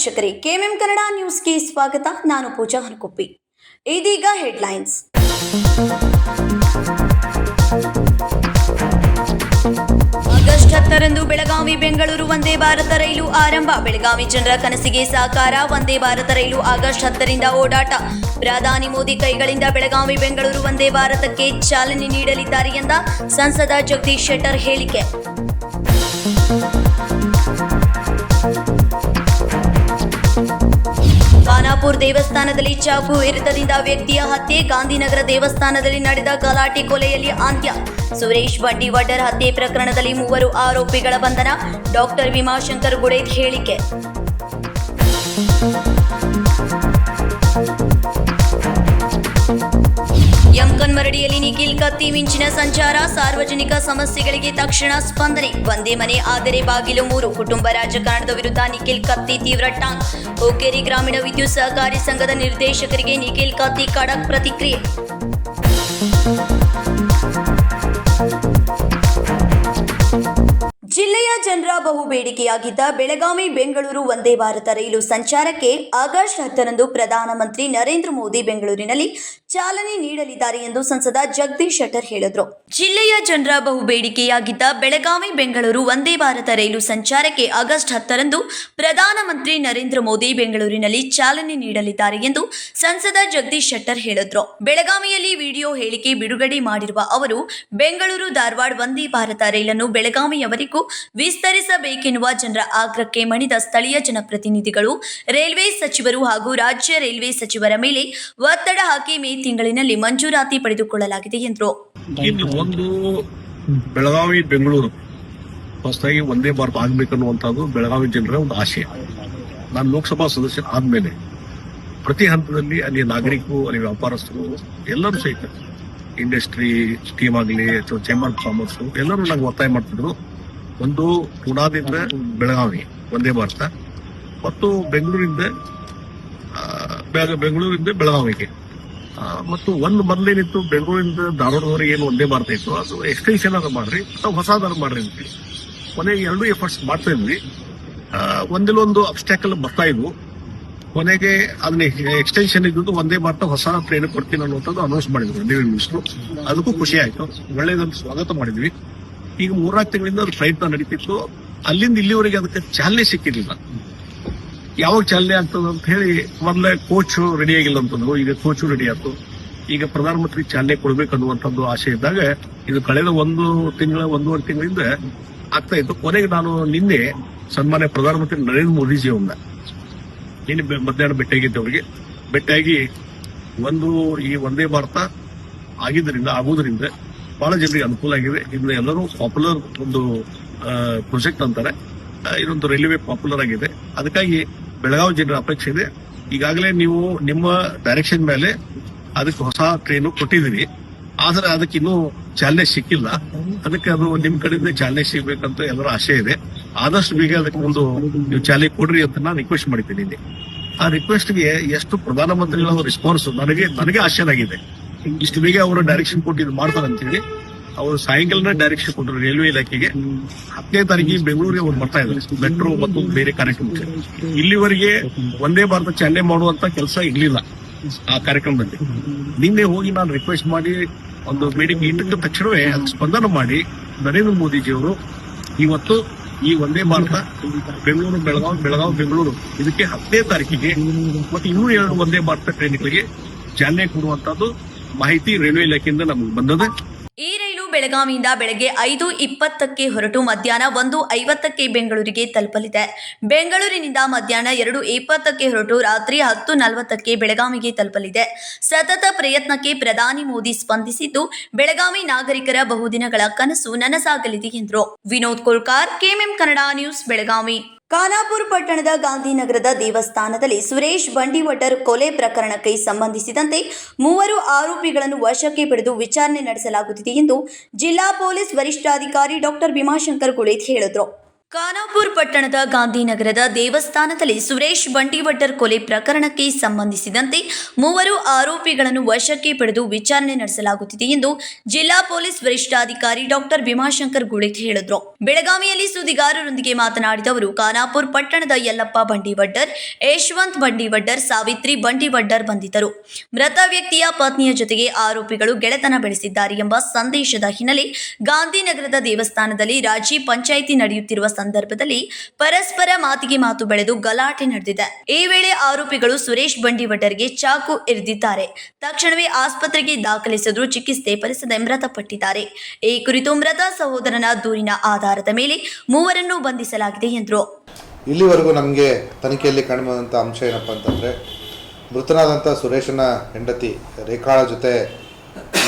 ವೀಕ್ಷಕರೇ, ಕೆಎಂಎಂ ಕನ್ನಡ ನ್ಯೂಸ್ಗೆ ಸ್ವಾಗತ. ನಾನು ಪೂಜಾ ಹನಕೊಪ್ಪಿ. ಇದೀಗ ಹೆಡ್ಲೈನ್ಸ್. ಆಗಸ್ಟ್ 10ರಂದು ಬೆಳಗಾವಿ ಬೆಂಗಳೂರು ವಂದೇ ಭಾರತ ರೈಲು ಆರಂಭ. ಬೆಳಗಾವಿ ಜನರ ಕನಸಿಗೆ ಸಾಕಾರ. ವಂದೇ ಭಾರತ ರೈಲು ಆಗಸ್ಟ್ 10ರಿಂದ ಓಡಾಟ. ಪ್ರಧಾನಿ ಮೋದಿ ಕೈಗಳಿಂದ ಬೆಳಗಾವಿ ಬೆಂಗಳೂರು ವಂದೇ ಭಾರತಕ್ಕೆ ಚಾಲನೆ ನೀಡಲಿದ್ದಾರೆ ಎಂದ ಸಂಸದ ಜಗದೀಶ್ ಶೆಟ್ಟರ್ ಹೇಳಿಕೆ. ಖಾನಾಪುರ ದೇವಸ್ಥಾನದಲ್ಲಿ ಚಾಕು ಇರಿತದಿಂದ ವ್ಯಕ್ತಿಯ ಹತ್ಯೆ. ಗಾಂಧಿನಗರ ದೇವಸ್ಥಾನದಲ್ಲಿ ನಡೆದ ಗಲಾಟೆ, ಕೊಲೆಯಲ್ಲಿ ಅಂತ್ಯ. ಸುರೇಶ್ ಬಂಡಿವಡ್ಡರ್ ಹತ್ಯೆ ಪ್ರಕರಣದಲ್ಲಿ 3 ಆರೋಪಿಗಳ ಬಂಧನ. ಡಾಕ್ಟರ್ ವಿಮಾಶಂಕರ್ ಗುಡೇದ್ ಹೇಳಿಕೆ. ಯಮಕನ್ಮರಡಿಯಲ್ಲಿ ನಿಖಿಲ್ ಕತ್ತಿ ಮಿಂಚಿನ ಸಂಚಾರ. ಸಾರ್ವಜನಿಕ ಸಮಸ್ಯೆಗಳಿಗೆ ತಕ್ಷಣ ಸ್ಪಂದನೆ. ಒಂದೇ ಮನೆ ಆದರೆ ಬಾಗಿಲು 3. ಕುಟುಂಬ ರಾಜಕಾರಣದ ವಿರುದ್ಧ ನಿಖಿಲ್ ಕತ್ತಿ ತೀವ್ರ ಟಾಂಗ್. ಹುಕ್ಕೇರಿ ಗ್ರಾಮೀಣ ವಿದ್ಯುತ್ ಸಹಕಾರಿ ಸಂಘದ ನಿರ್ದೇಶಕರಿಗೆ ನಿಖಿಲ್ ಕತ್ತಿ ಖಡಕ್ ಪ್ರತಿಕ್ರಿಯೆ. ಜಿಲ್ಲೆಯ ಜನರ ಬಹುಬೇಡಿಕೆಯಾಗಿದ್ದ ಬೆಳಗಾವಿ ಬೆಂಗಳೂರು ವಂದೇ ಭಾರತ ರೈಲು ಸಂಚಾರಕ್ಕೆ ಆಗಸ್ಟ್ 10ರಂದು ಪ್ರಧಾನಮಂತ್ರಿ ನರೇಂದ್ರ ಮೋದಿ ಬೆಂಗಳೂರಿನಲ್ಲಿ ಚಾಲನೆ ನೀಡಲಿದ್ದಾರೆ ಎಂದು ಸಂಸದ ಜಗದೀಶ್ ಶೆಟ್ಟರ್ ಹೇಳಿದರು. ಜಿಲ್ಲೆಯ ಜನರ ಬಹುಬೇಡಿಕೆಯಾಗಿದ್ದ ಬೆಳಗಾವಿ ಬೆಂಗಳೂರು ವಂದೇ ಭಾರತ ರೈಲು ಸಂಚಾರಕ್ಕೆ ಆಗಸ್ಟ್ 10ರಂದು ಪ್ರಧಾನಮಂತ್ರಿ ನರೇಂದ್ರ ಮೋದಿ ಬೆಂಗಳೂರಿನಲ್ಲಿ ಚಾಲನೆ ನೀಡಲಿದ್ದಾರೆ ಎಂದು ಸಂಸದ ಜಗದೀಶ್ ಶೆಟ್ಟರ್ ಹೇಳಿದರು. ಬೆಳಗಾವಿಯಲ್ಲಿ ವಿಡಿಯೋ ಹೇಳಿಕೆ ಬಿಡುಗಡೆ ಮಾಡಿರುವ ಅವರು, ಬೆಂಗಳೂರು ಧಾರವಾಡ ವಂದೇ ಭಾರತ ರೈಲನ್ನು ಬೆಳಗಾವಿಯವರೆಗೂ ವಿಸ್ತರಿಸಬೇಕೆನ್ನುವ ಜನರ ಆಗ್ರಹಕ್ಕೆ ಮಣಿದ ಸ್ಥಳೀಯ ಜನಪ್ರತಿನಿಧಿಗಳು, ರೈಲ್ವೆ ಸಚಿವರು ಹಾಗೂ ರಾಜ್ಯ ರೈಲ್ವೆ ಸಚಿವರ ಮೇಲೆ ಒತ್ತಡ ಹಾಕಿ ಮೇ ತಿಂಗಳಿನಲ್ಲಿ ಮಂಜೂರಾತಿ ಪಡೆದುಕೊಳ್ಳಲಾಗಿದೆ ಎಂದರು. ಒಂದು ಬೆಳಗಾವಿ ಬೆಂಗಳೂರು ಹೊಸದಾಗಿ ವಂದೇ ಭಾರತ ಆಗ್ಬೇಕನ್ನುವಂಥದ್ದು ಬೆಳಗಾವಿ ಜನರ ಒಂದು ಆಶಯ. ನಾನು ಲೋಕಸಭಾ ಸದಸ್ಯ ಆದ್ಮೇಲೆ ಪ್ರತಿ ಹಂತದಲ್ಲಿ ಅಲ್ಲಿ ನಾಗರಿಕರು, ಅಲ್ಲಿ ವ್ಯಾಪಾರಸ್ಥರು ಎಲ್ಲರೂ ಸಹಿತ, ಇಂಡಸ್ಟ್ರಿ ಸ್ಕೀಮ್ ಆಗಲಿ ಅಥವಾ ಚೇಂಬರ್ ಆಫ್ ಕಾಮರ್ಸ್ ಎಲ್ಲರೂ ನಂಗೆ ಒತ್ತಾಯ ಮಾಡ್ತಿದ್ರು. ಒಂದು ಪುಣಾದಿಂದ ಬೆಳಗಾವಿ ವಂದೇ ಭಾರತ ಮತ್ತು ಬೆಂಗಳೂರಿಂದ ಬೆಳಗಾವಿಗೆ ಮತ್ತು ಒಂದು ಮೊದಲೇನಿತ್ತು ಬೆಂಗಳೂರಿಂದ ಧಾರವಾಡದವರೆಗೆ ಏನು ಒಂದೇ ಭಾರತ ಇತ್ತು, ಅದು ಎಕ್ಸ್ಟೆನ್ಷನ್ ಅದ ಮಾಡ್ರಿ ಅಥವಾ ಹೊಸದಾರು ಮಾಡ್ರಿ ಅಂತ ಕೊನೆಗೆ 2 ಎಫರ್ಟ್ಸ್ ಮಾಡ್ತಾ ಇದ್ವಿ. ಒಂದಿಲ್ಲೊಂದು ಅಬ್ಸ್ಟ್ಯಾಕಲ್ ಬರ್ತಾ ಇದ್ವು. ಕೊನೆಗೆ ಅದನ್ನ ಎಕ್ಸ್ಟೆನ್ಷನ್ ಇದ್ದು ಒಂದೇ ಭಾರತ ಹೊಸ ಟ್ರೈನ್ ಕೊಡ್ತೀನಿ ಅನ್ನುವಂಥದ್ದು ಅನೌನ್ಸ್ ಮಾಡಿದ್ರು ರೇಲ್ವೆ ಮಿನಿಸ್ಟರ್. ಅದಕ್ಕೂ ಖುಷಿ ಆಯ್ತು, ಒಳ್ಳೆಯದನ್ನು ಸ್ವಾಗತ ಮಾಡಿದ್ವಿ. ಈಗ 3-4 ತಿಂಗಳಿಂದ ಅದು ಪ್ರಯತ್ನ ನಡೀತಿತ್ತು. ಅಲ್ಲಿಂದ ಇಲ್ಲಿವರೆಗೆ ಅದಕ್ಕೆ ಚಾಲನೆ ಸಿಕ್ಕಿರಲಿಲ್ಲ. ಯಾವಾಗ ಚಾಲನೆ ಆಗ್ತದ ಅಂತ ಹೇಳಿ ಮೊದಲೇ ಕೋಚ್ ರೆಡಿ ಆಗಿಲ್ಲ ಅಂತಂದ್ರು. ಈಗ ಕೋಚು ರೆಡಿ ಆಯ್ತು. ಈಗ ಪ್ರಧಾನಮಂತ್ರಿ ಚಾಲನೆ ಕೊಡ್ಬೇಕನ್ನುವಂಥದ್ದು ಆಸೆ ಇದ್ದಾಗ ಇದು ಕಳೆದ 1.5 ತಿಂಗಳಿಂದ ಆಗ್ತಾ ಇತ್ತು. ಕೊನೆಗೆ ನಾನು ನಿನ್ನೆ ಸನ್ಮಾನ್ಯ ಪ್ರಧಾನಮಂತ್ರಿ ನರೇಂದ್ರ ಮೋದಿಜಿ ಅವ್ರನ್ನ ನಿನ್ನೆ ಮಧ್ಯಾಹ್ನ ಭೇಟಿಯಾಗಿದ್ದೆ. ಅವರಿಗೆ ಭೇಟಿಯಾಗಿ ಈ ವಂದೇ ಭಾರತ ಆಗುವುದರಿಂದ ಬಹಳ ಜನರಿಗೆ ಅನುಕೂಲ ಆಗಿದೆ. ಇದನ್ನ ಎಲ್ಲರೂ ಪಾಪ್ಯುಲರ್ ಒಂದು ಪ್ರಾಜೆಕ್ಟ್ ಅಂತಾರೆ. ಇದೊಂದು ರೈಲ್ವೆ ಪಾಪ್ಯುಲರ್ ಆಗಿದೆ. ಅದಕ್ಕಾಗಿ ಬೆಳಗಾವಿ ಜನರ ಅಪೇಕ್ಷೆ ಇದೆ. ಈಗಾಗಲೇ ನೀವು ನಿಮ್ಮ ಡೈರೆಕ್ಷನ್ ಮೇಲೆ ಅದಕ್ಕೆ ಹೊಸ ಟ್ರೈನ್ ಕೊಟ್ಟಿದ್ದೀರಿ, ಆದ್ರೆ ಅದಕ್ಕೆ ಇನ್ನೂ ಚಾಲನೆ ಸಿಕ್ಕಿಲ್ಲ. ಅದಕ್ಕೆ ಅದು ನಿಮ್ ಕಡೆಯಿಂದ ಚಾಲನೆ ಸಿಗ್ಬೇಕಂತ ಎಲ್ಲರ ಆಶೆ ಇದೆ. ಆದಷ್ಟು ಬೇಗ ಅದಕ್ಕೆ ಒಂದು ನೀವು ಚಾಲನೆ ಕೊಡ್ರಿ ಅಂತ ನಾನು ರಿಕ್ವೆಸ್ಟ್ ಮಾಡಿದ್ದೀನಿ. ಆ ರಿಕ್ವೆಸ್ಟ್ಗೆ ಎಷ್ಟು ಪ್ರಧಾನಮಂತ್ರಿಗಳ ರೆಸ್ಪಾನ್ಸ್ ನನಗೆ ಆಶ್ಚರ್ಯ. ಇಷ್ಟು ಬೇಗ ಅವರು ಡೈರೆಕ್ಷನ್ ಕೊಟ್ಟಿದ್ದು ಮಾಡ್ತಾರೆ ಅಂತ ಹೇಳಿ ಅವರು ಸಾಯಂಕಾಲನೇ ಡೈರೆಕ್ಷನ್ ಕೊಟ್ಟರು ರೈಲ್ವೆ ಇಲಾಖೆಗೆ. 10ನೇ ತಾರೀಕಿಗೆ ಬೆಂಗಳೂರಿಗೆ ಅವ್ರು ಬರ್ತಾ ಇದ್ದಾರೆ ಮೆಟ್ರೋ ಮತ್ತು ಬೇರೆ ಕಾರ್ಯಕ್ರಮಕ್ಕೆ. ಇಲ್ಲಿವರೆಗೆ ವಂದೇ ಭಾರತ ಚಾಲನೆ ಮಾಡುವಂತ ಕೆಲಸ ಇರ್ಲಿಲ್ಲ ಆ ಕಾರ್ಯಕ್ರಮದಲ್ಲಿ. ನಿನ್ನೆ ಹೋಗಿ ನಾನು ರಿಕ್ವೆಸ್ಟ್ ಮಾಡಿ ಒಂದು ಮೀಟಿಂಗ್ ಇಟ್ಟಿದ್ದ ತಕ್ಷಣವೇ ಸ್ಪಂದನ ಮಾಡಿ ನರೇಂದ್ರ ಮೋದಿಜಿಯವರು ಇವತ್ತು ಈ ವಂದೇ ಭಾರತ ಬೆಳಗಾವಿ ಬೆಂಗಳೂರು ಇದಕ್ಕೆ 10ನೇ ತಾರೀಕಿಗೆ ಮತ್ತು ಇನ್ನೂ 2 ವಂದೇ ಭಾರತ ಟ್ರೈನ್ಗಳಿಗೆ ಚಾಲನೆ ಕೊಡುವಂತದ್ದು ಮಾಹಿತಿ ರೈಲ್ವೆ ಇಲಾಖೆಯಿಂದ ನಮಗೆ ಬಂದದೆ. ಈ ರೈಲು ಬೆಳಗಾವಿಯಿಂದ ಬೆಳಗ್ಗೆ 5:20ಕ್ಕೆ ಹೊರಟು ಮಧ್ಯಾಹ್ನ 1:50ಕ್ಕೆ ಬೆಂಗಳೂರಿಗೆ ತಲುಪಲಿದೆ. ಬೆಂಗಳೂರಿನಿಂದ ಮಧ್ಯಾಹ್ನ 2:20ಕ್ಕೆ ಹೊರಟು ರಾತ್ರಿ 10:40ಕ್ಕೆ ಬೆಳಗಾವಿಗೆ ತಲುಪಲಿದೆ. ಸತತ ಪ್ರಯತ್ನಕ್ಕೆ ಪ್ರಧಾನಿ ಮೋದಿ ಸ್ಪಂದಿಸಿದ್ದು, ಬೆಳಗಾವಿ ನಾಗರಿಕರ ಬಹುದಿನಗಳ ಕನಸು ನನಸಾಗಲಿದೆ ಎಂದರು. Vinod Kolkar, KMM Kannada news, Belagavi. ಖಾನಾಪುರ ಪಟ್ಟಣದ ಗಾಂಧಿನಗರದ ದೇವಸ್ಥಾನದಲ್ಲಿ ಸುರೇಶ್ ಬಂಡಿವಡ್ಡರ್ ಕೊಲೆ ಪ್ರಕರಣಕ್ಕೆ ಸಂಬಂಧಿಸಿದಂತೆ 3 ಆರೋಪಿಗಳನ್ನು ವಶಕ್ಕೆ ಪಡೆದು ವಿಚಾರಣೆ ನಡೆಸಲಾಗುತ್ತಿದೆ ಎಂದು ಜಿಲ್ಲಾ ಪೊಲೀಸ್ ವರಿಷ್ಠಾಧಿಕಾರಿ ಡಾಕ್ಟರ್ ವಿಮಾಶಂಕರ್ ಗುಡೇದ್ ಹೇಳಿದರು. ಖಾನಾಪುರ ಪಟ್ಟಣದ ಗಾಂಧಿನಗರದ ದೇವಸ್ಥಾನದಲ್ಲಿ ಸುರೇಶ್ ಬಂಡಿವಡ್ಡರ್ ಕೊಲೆ ಪ್ರಕರಣಕ್ಕೆ ಸಂಬಂಧಿಸಿದಂತೆ ಮೂವರು ಆರೋಪಿಗಳನ್ನು ವಶಕ್ಕೆ ಪಡೆದು ವಿಚಾರಣೆ ನಡೆಸಲಾಗುತ್ತಿದೆ ಎಂದು ಜಿಲ್ಲಾ ಪೊಲೀಸ್ ವರಿಷ್ಠಾಧಿಕಾರಿ ಡಾಕ್ಟರ್ ಭೀಮಾಶಂಕರ್ ಗುಳಿತ್ ಹೇಳಿದರು. ಬೆಳಗಾವಿಯಲ್ಲಿ ಸುದ್ದಿಗಾರರೊಂದಿಗೆ ಮಾತನಾಡಿದ ಅವರು, ಖಾನಾಪುರ ಪಟ್ಟಣದ ಯಲ್ಲಪ್ಪ ಬಂಡಿವಡ್ಡರ್, ಯಶವಂತ್ ಬಂಡಿವಡ್ಡರ್, ಸಾವಿತ್ರಿ ಬಂಡಿವಡ್ಡರ್ ಬಂಧಿತರು. ಮೃತ ವ್ಯಕ್ತಿಯ ಪತ್ನಿಯ ಜೊತೆಗೆ ಆರೋಪಿಗಳು ಗೆಳೆತನ ಬೆಳೆಸಿದ್ದಾರೆ ಎಂಬ ಸಂದೇಶದ ಹಿನ್ನೆಲೆ ಗಾಂಧಿನಗರದ ದೇವಸ್ಥಾನದಲ್ಲಿ ರಾಜಿ ಪಂಚಾಯಿತಿ ನಡೆಯುತ್ತಿರುವ ಸಂದರ್ಭದಲ್ಲಿ ಪರಸ್ಪರ ಮಾತಿಗೆ ಮಾತು ಬೆಳೆದು ಗಲಾಟೆ ನಡೆದಿದೆ. ಈ ವೇಳೆ ಆರೋಪಿಗಳು ಸುರೇಶ್ ಬಂಡಿವಡ್ಡರ್ಗೆ ಚಾಕು ಇರಿದಿದ್ದಾರೆ. ತಕ್ಷಣವೇ ಆಸ್ಪತ್ರೆಗೆ ದಾಖಲಿಸಿದರೂ ಚಿಕಿತ್ಸೆ ಫಲಿಸದೆ ಮೃತಪಟ್ಟಿದ್ದಾರೆ. ಈ ಕುರಿತು ಮೃತ ಸಹೋದರನ ದೂರಿನ ಆಧಾರದ ಮೇಲೆ ಮೂವರನ್ನು ಬಂಧಿಸಲಾಗಿದೆ ಎಂದರು. ಇಲ್ಲಿವರೆಗೂ ನಮಗೆ ತನಿಖೆಯಲ್ಲಿ ಕಂಡುಬಂದಂಥ ಅಂಶ ಏನಪ್ಪ ಅಂತಂದರೆ, ಮೃತನಾದಂಥ ಸುರೇಶನ ಹೆಂಡತಿ ರೇಖಾಳ ಜೊತೆ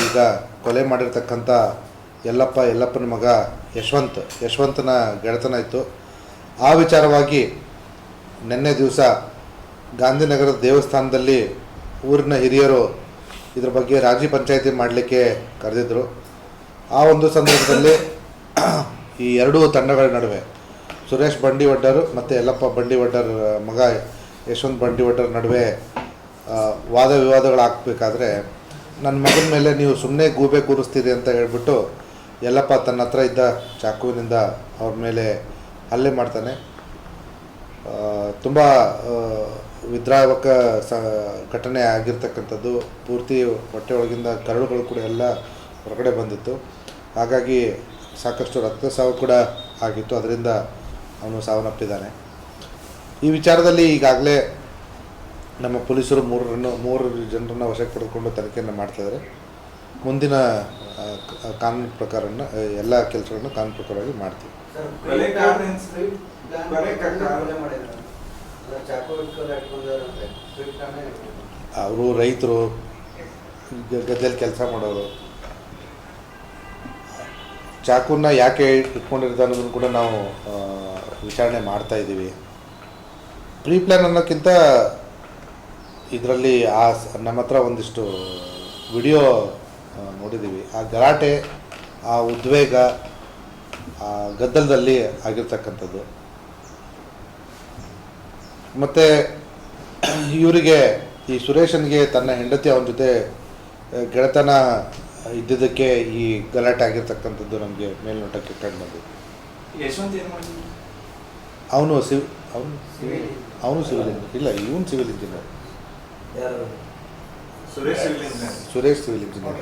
ಈಗ ಕೊಲೆ ಮಾಡಿರ್ತಕ್ಕಂಥ ಯಲ್ಲಪ್ಪನ ಮಗ ಯಶವಂತನ ಗೆಳೆತನ ಇತ್ತು. ಆ ವಿಚಾರವಾಗಿ ನಿನ್ನೆ ದಿವಸ ಗಾಂಧಿನಗರದ ದೇವಸ್ಥಾನದಲ್ಲಿ ಊರಿನ ಹಿರಿಯರು ಇದ್ರ ಬಗ್ಗೆ ರಾಜಿ ಪಂಚಾಯಿತಿ ಮಾಡಲಿಕ್ಕೆ ಕರೆದಿದ್ದರು. ಆ ಒಂದು ಸಂದರ್ಭದಲ್ಲಿ ಈ ಎರಡೂ ತಂಡಗಳ ನಡುವೆ ಸುರೇಶ್ ಬಂಡಿವಡ್ಡರ್ ಮತ್ತು ಯಲ್ಲಪ್ಪ ಬಂಡಿವಡ್ಡರ್ ಮಗ ಯಶವಂತ್ ಬಂಡಿವಡ್ಡರ್ ನಡುವೆ ವಾದ ವಿವಾದಗಳಾಗಬೇಕಾದ್ರೆ ನನ್ನ ಮಗನ ಮೇಲೆ ನೀವು ಸುಮ್ಮನೆ ಗೂಬೆ ಕೂರಿಸ್ತೀರಿ ಅಂತ ಹೇಳ್ಬಿಟ್ಟು ಯಲ್ಲಪ್ಪ ತನ್ನ ಹತ್ರ ಇದ್ದ ಚಾಕುವಿನಿಂದ ಅವ್ರ ಮೇಲೆ ಹಲ್ಲೆ ಮಾಡ್ತಾನೆ. ತುಂಬ ವಿದ್ರಾವಕ ಘಟನೆ ಆಗಿರ್ತಕ್ಕಂಥದ್ದು. ಪೂರ್ತಿ ಹೊಟ್ಟೆ ಒಳಗಿಂದ ಕರಳುಗಳು ಕೂಡ ಎಲ್ಲ ಹೊರಗಡೆ ಬಂದಿತ್ತು. ಹಾಗಾಗಿ ಸಾಕಷ್ಟು ರಕ್ತಸ್ರಾವ ಕೂಡ ಆಗಿತ್ತು. ಅದರಿಂದ ಅವನು ಸಾವನ್ನಪ್ಪಿದ್ದಾನೆ. ಈ ವಿಚಾರದಲ್ಲಿ ಈಗಾಗಲೇ ನಮ್ಮ ಪೊಲೀಸರು ಮೂರು ಜನರನ್ನು ವಶಕ್ಕೆ ಪಡೆದುಕೊಂಡು ತನಿಖೆಯನ್ನು ಮಾಡ್ತಾಯಿದ್ದಾರೆ. ಮುಂದಿನ ಕಾನೂನು ಪ್ರಕಾರ ಎಲ್ಲ ಕೆಲಸಗಳನ್ನು ಕಾನೂನು ಪ್ರಕಾರವಾಗಿ ಮಾಡ್ತೀವಿ. ಅವರು ರೈತರು, ಗದ್ದೆಯಲ್ಲಿ ಕೆಲಸ ಮಾಡೋರು. ಚಾಕುನ ಯಾಕೆ ಇಟ್ಕೊಂಡಿರ್ತಾರೆ ಅನ್ನೋದನ್ನು ಕೂಡ ನಾವು ವಿಚಾರಣೆ ಮಾಡ್ತಾ ಇದ್ದೀವಿ. ಪ್ರೀ ಪ್ಲ್ಯಾನ್ ಅನ್ನೋಕ್ಕಿಂತ ಇದರಲ್ಲಿ ನಮ್ಮ ಹತ್ರ ಒಂದಿಷ್ಟು ವಿಡಿಯೋ ನೋಡಿದ್ದೀವಿ. ಆ ಗಲಾಟೆ, ಆ ಉದ್ವೇಗ, ಆ ಗದ್ದಲದಲ್ಲಿ ಆಗಿರ್ತಕ್ಕಂಥದ್ದು. ಮತ್ತು ಇವರಿಗೆ, ಈ ಸುರೇಶನ್ಗೆ ತನ್ನ ಹೆಂಡತಿ ಅವನ ಜೊತೆ ಗೆಳೆತನ ಇದ್ದಿದ್ದಕ್ಕೆ ಈ ಗಲಾಟೆ ಆಗಿರ್ತಕ್ಕಂಥದ್ದು ನಮಗೆ ಮೇಲ್ನೋಟಕ್ಕೆ ಕಂಡು ಬಂದಿದೆ. ಅವನು ಸಿವಿಲ್ ಇಂಜಿನಿಯರ್ ಇಲ್ಲ, ಇವನು civil engineer. Suresh civil engineer.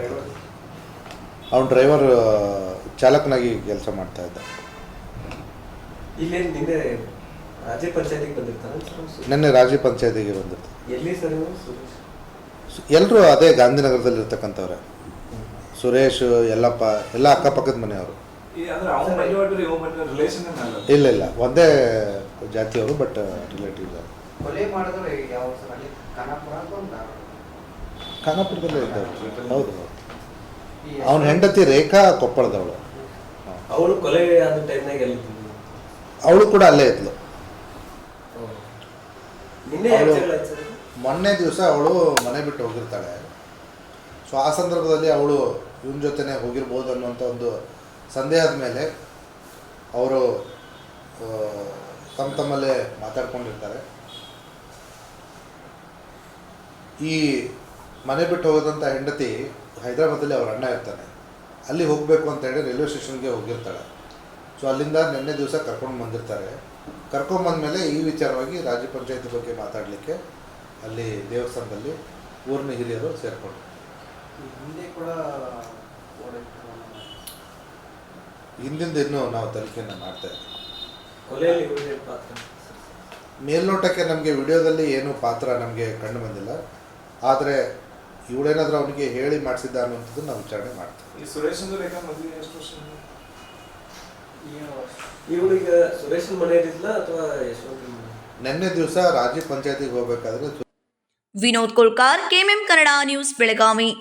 ಅವನು ಡ್ರೈವರ್, ಚಾಲಕನಾಗಿ ಕೆಲಸ ಮಾಡ್ತಾ ಇದ್ದ. ನಿನ್ನೆ ರಾಜಿ ಪಂಚಾಯತಿಗೆ ಬಂದಿರ್ತಾರೆ. ಎಲ್ಲರೂ ಅದೇ ಗಾಂಧಿನಗರದಲ್ಲಿ ಇರ್ತಕ್ಕಂಥವ್ರೆ. ಸುರೇಶ್, ಯಲ್ಲಪ್ಪ ಎಲ್ಲ ಅಕ್ಕಪಕ್ಕದ ಮನೆಯವರು. ಇಲ್ಲ, ಒಂದೇ ಜಾತಿಯವರು, ಬಟ್ ರಿಲೇಟಿವ್. ಖಾನಾಪುರದಲ್ಲೇ ಇದ್ದವರು. ಹೌದು. ಅವನ ಹೆಂಡತಿ ರೇಖಾ ಕೊಪ್ಪಳದವಳು. ಅವಳು ಕೂಡ ಅಲ್ಲೇ ಇದ್ಲು. ಮೊನ್ನೆ ದಿವಸ ಅವಳು ಮನೆ ಬಿಟ್ಟು ಹೋಗಿರ್ತಾಳೆ. ಸೊ ಆ ಸಂದರ್ಭದಲ್ಲಿ ಅವಳು ಇವನ ಜೊತೆನೇ ಹೋಗಿರ್ಬೋದು ಅನ್ನುವಂಥ ಒಂದು ಸಂದೇಹದ ಮೇಲೆ ಅವರು ತಮ್ಮಲ್ಲೇ ಮಾತಾಡ್ಕೊಂಡಿರ್ತಾರೆ. ಈ ಮನೆ ಬಿಟ್ಟು ಹೋಗೋದಂಥ ಹೆಂಡತಿ ಹೈದರಾಬಾದಲ್ಲಿ ಅವ್ರ ಅಣ್ಣ ಇರ್ತಾನೆ. ಅಲ್ಲಿ ಹೋಗಬೇಕು ಅಂತೇಳಿ ರೈಲ್ವೆ ಸ್ಟೇಷನ್ಗೆ ಹೋಗಿರ್ತಾಳೆ. ಸೊ ಅಲ್ಲಿಂದ ನಿನ್ನೆ ದಿವಸ ಕರ್ಕೊಂಡು ಬಂದಿರ್ತಾರೆ. ಕರ್ಕೊಂಬಂದಮೇಲೆ ಈ ವಿಚಾರವಾಗಿ ರಾಜ್ಯ ಪಂಚಾಯತಿ ಬಗ್ಗೆ ಮಾತಾಡಲಿಕ್ಕೆ ಅಲ್ಲಿ ದೇವಸ್ಥಾನದಲ್ಲಿ ಊರಿನ ಹಿರಿಯರು ಸೇರಿಕೊಂಡು ಹಿಂದಿಂದ ಇನ್ನೂ ನಾವು ತನಿಖೆಯನ್ನು ಮಾಡ್ತಾ ಇದ್ದೀವಿ. ಮೇಲ್ನೋಟಕ್ಕೆ ನಮಗೆ ವಿಡಿಯೋದಲ್ಲಿ ಏನೂ ಪಾತ್ರ ನಮಗೆ ಕಂಡು ಬಂದಿಲ್ಲ. ಆದರೆ ಇವಳೇನಾದರೂ ಅವನಿಗೆ ಹೇಳಿ ಮಾಡಿಸಿದ್ದ ಅನ್ನುವಂಥದ್ದು ನಾವು ವಿಚಾರಣೆ ಮಾಡ್ತೀವಿ. ನಿನ್ನೆ ದಿವಸ ರಾಜ್ಯ ಪಂಚಾಯತಿಗೆ ಹೋಗಬೇಕಾದ್ರೆ ವಿನೋದ್ ಕೋಲ್ಕಾರ್, ಕೆಎಂಎಂ ಕನ್ನಡ ನ್ಯೂಸ್, ಬೆಳಗಾವಿ.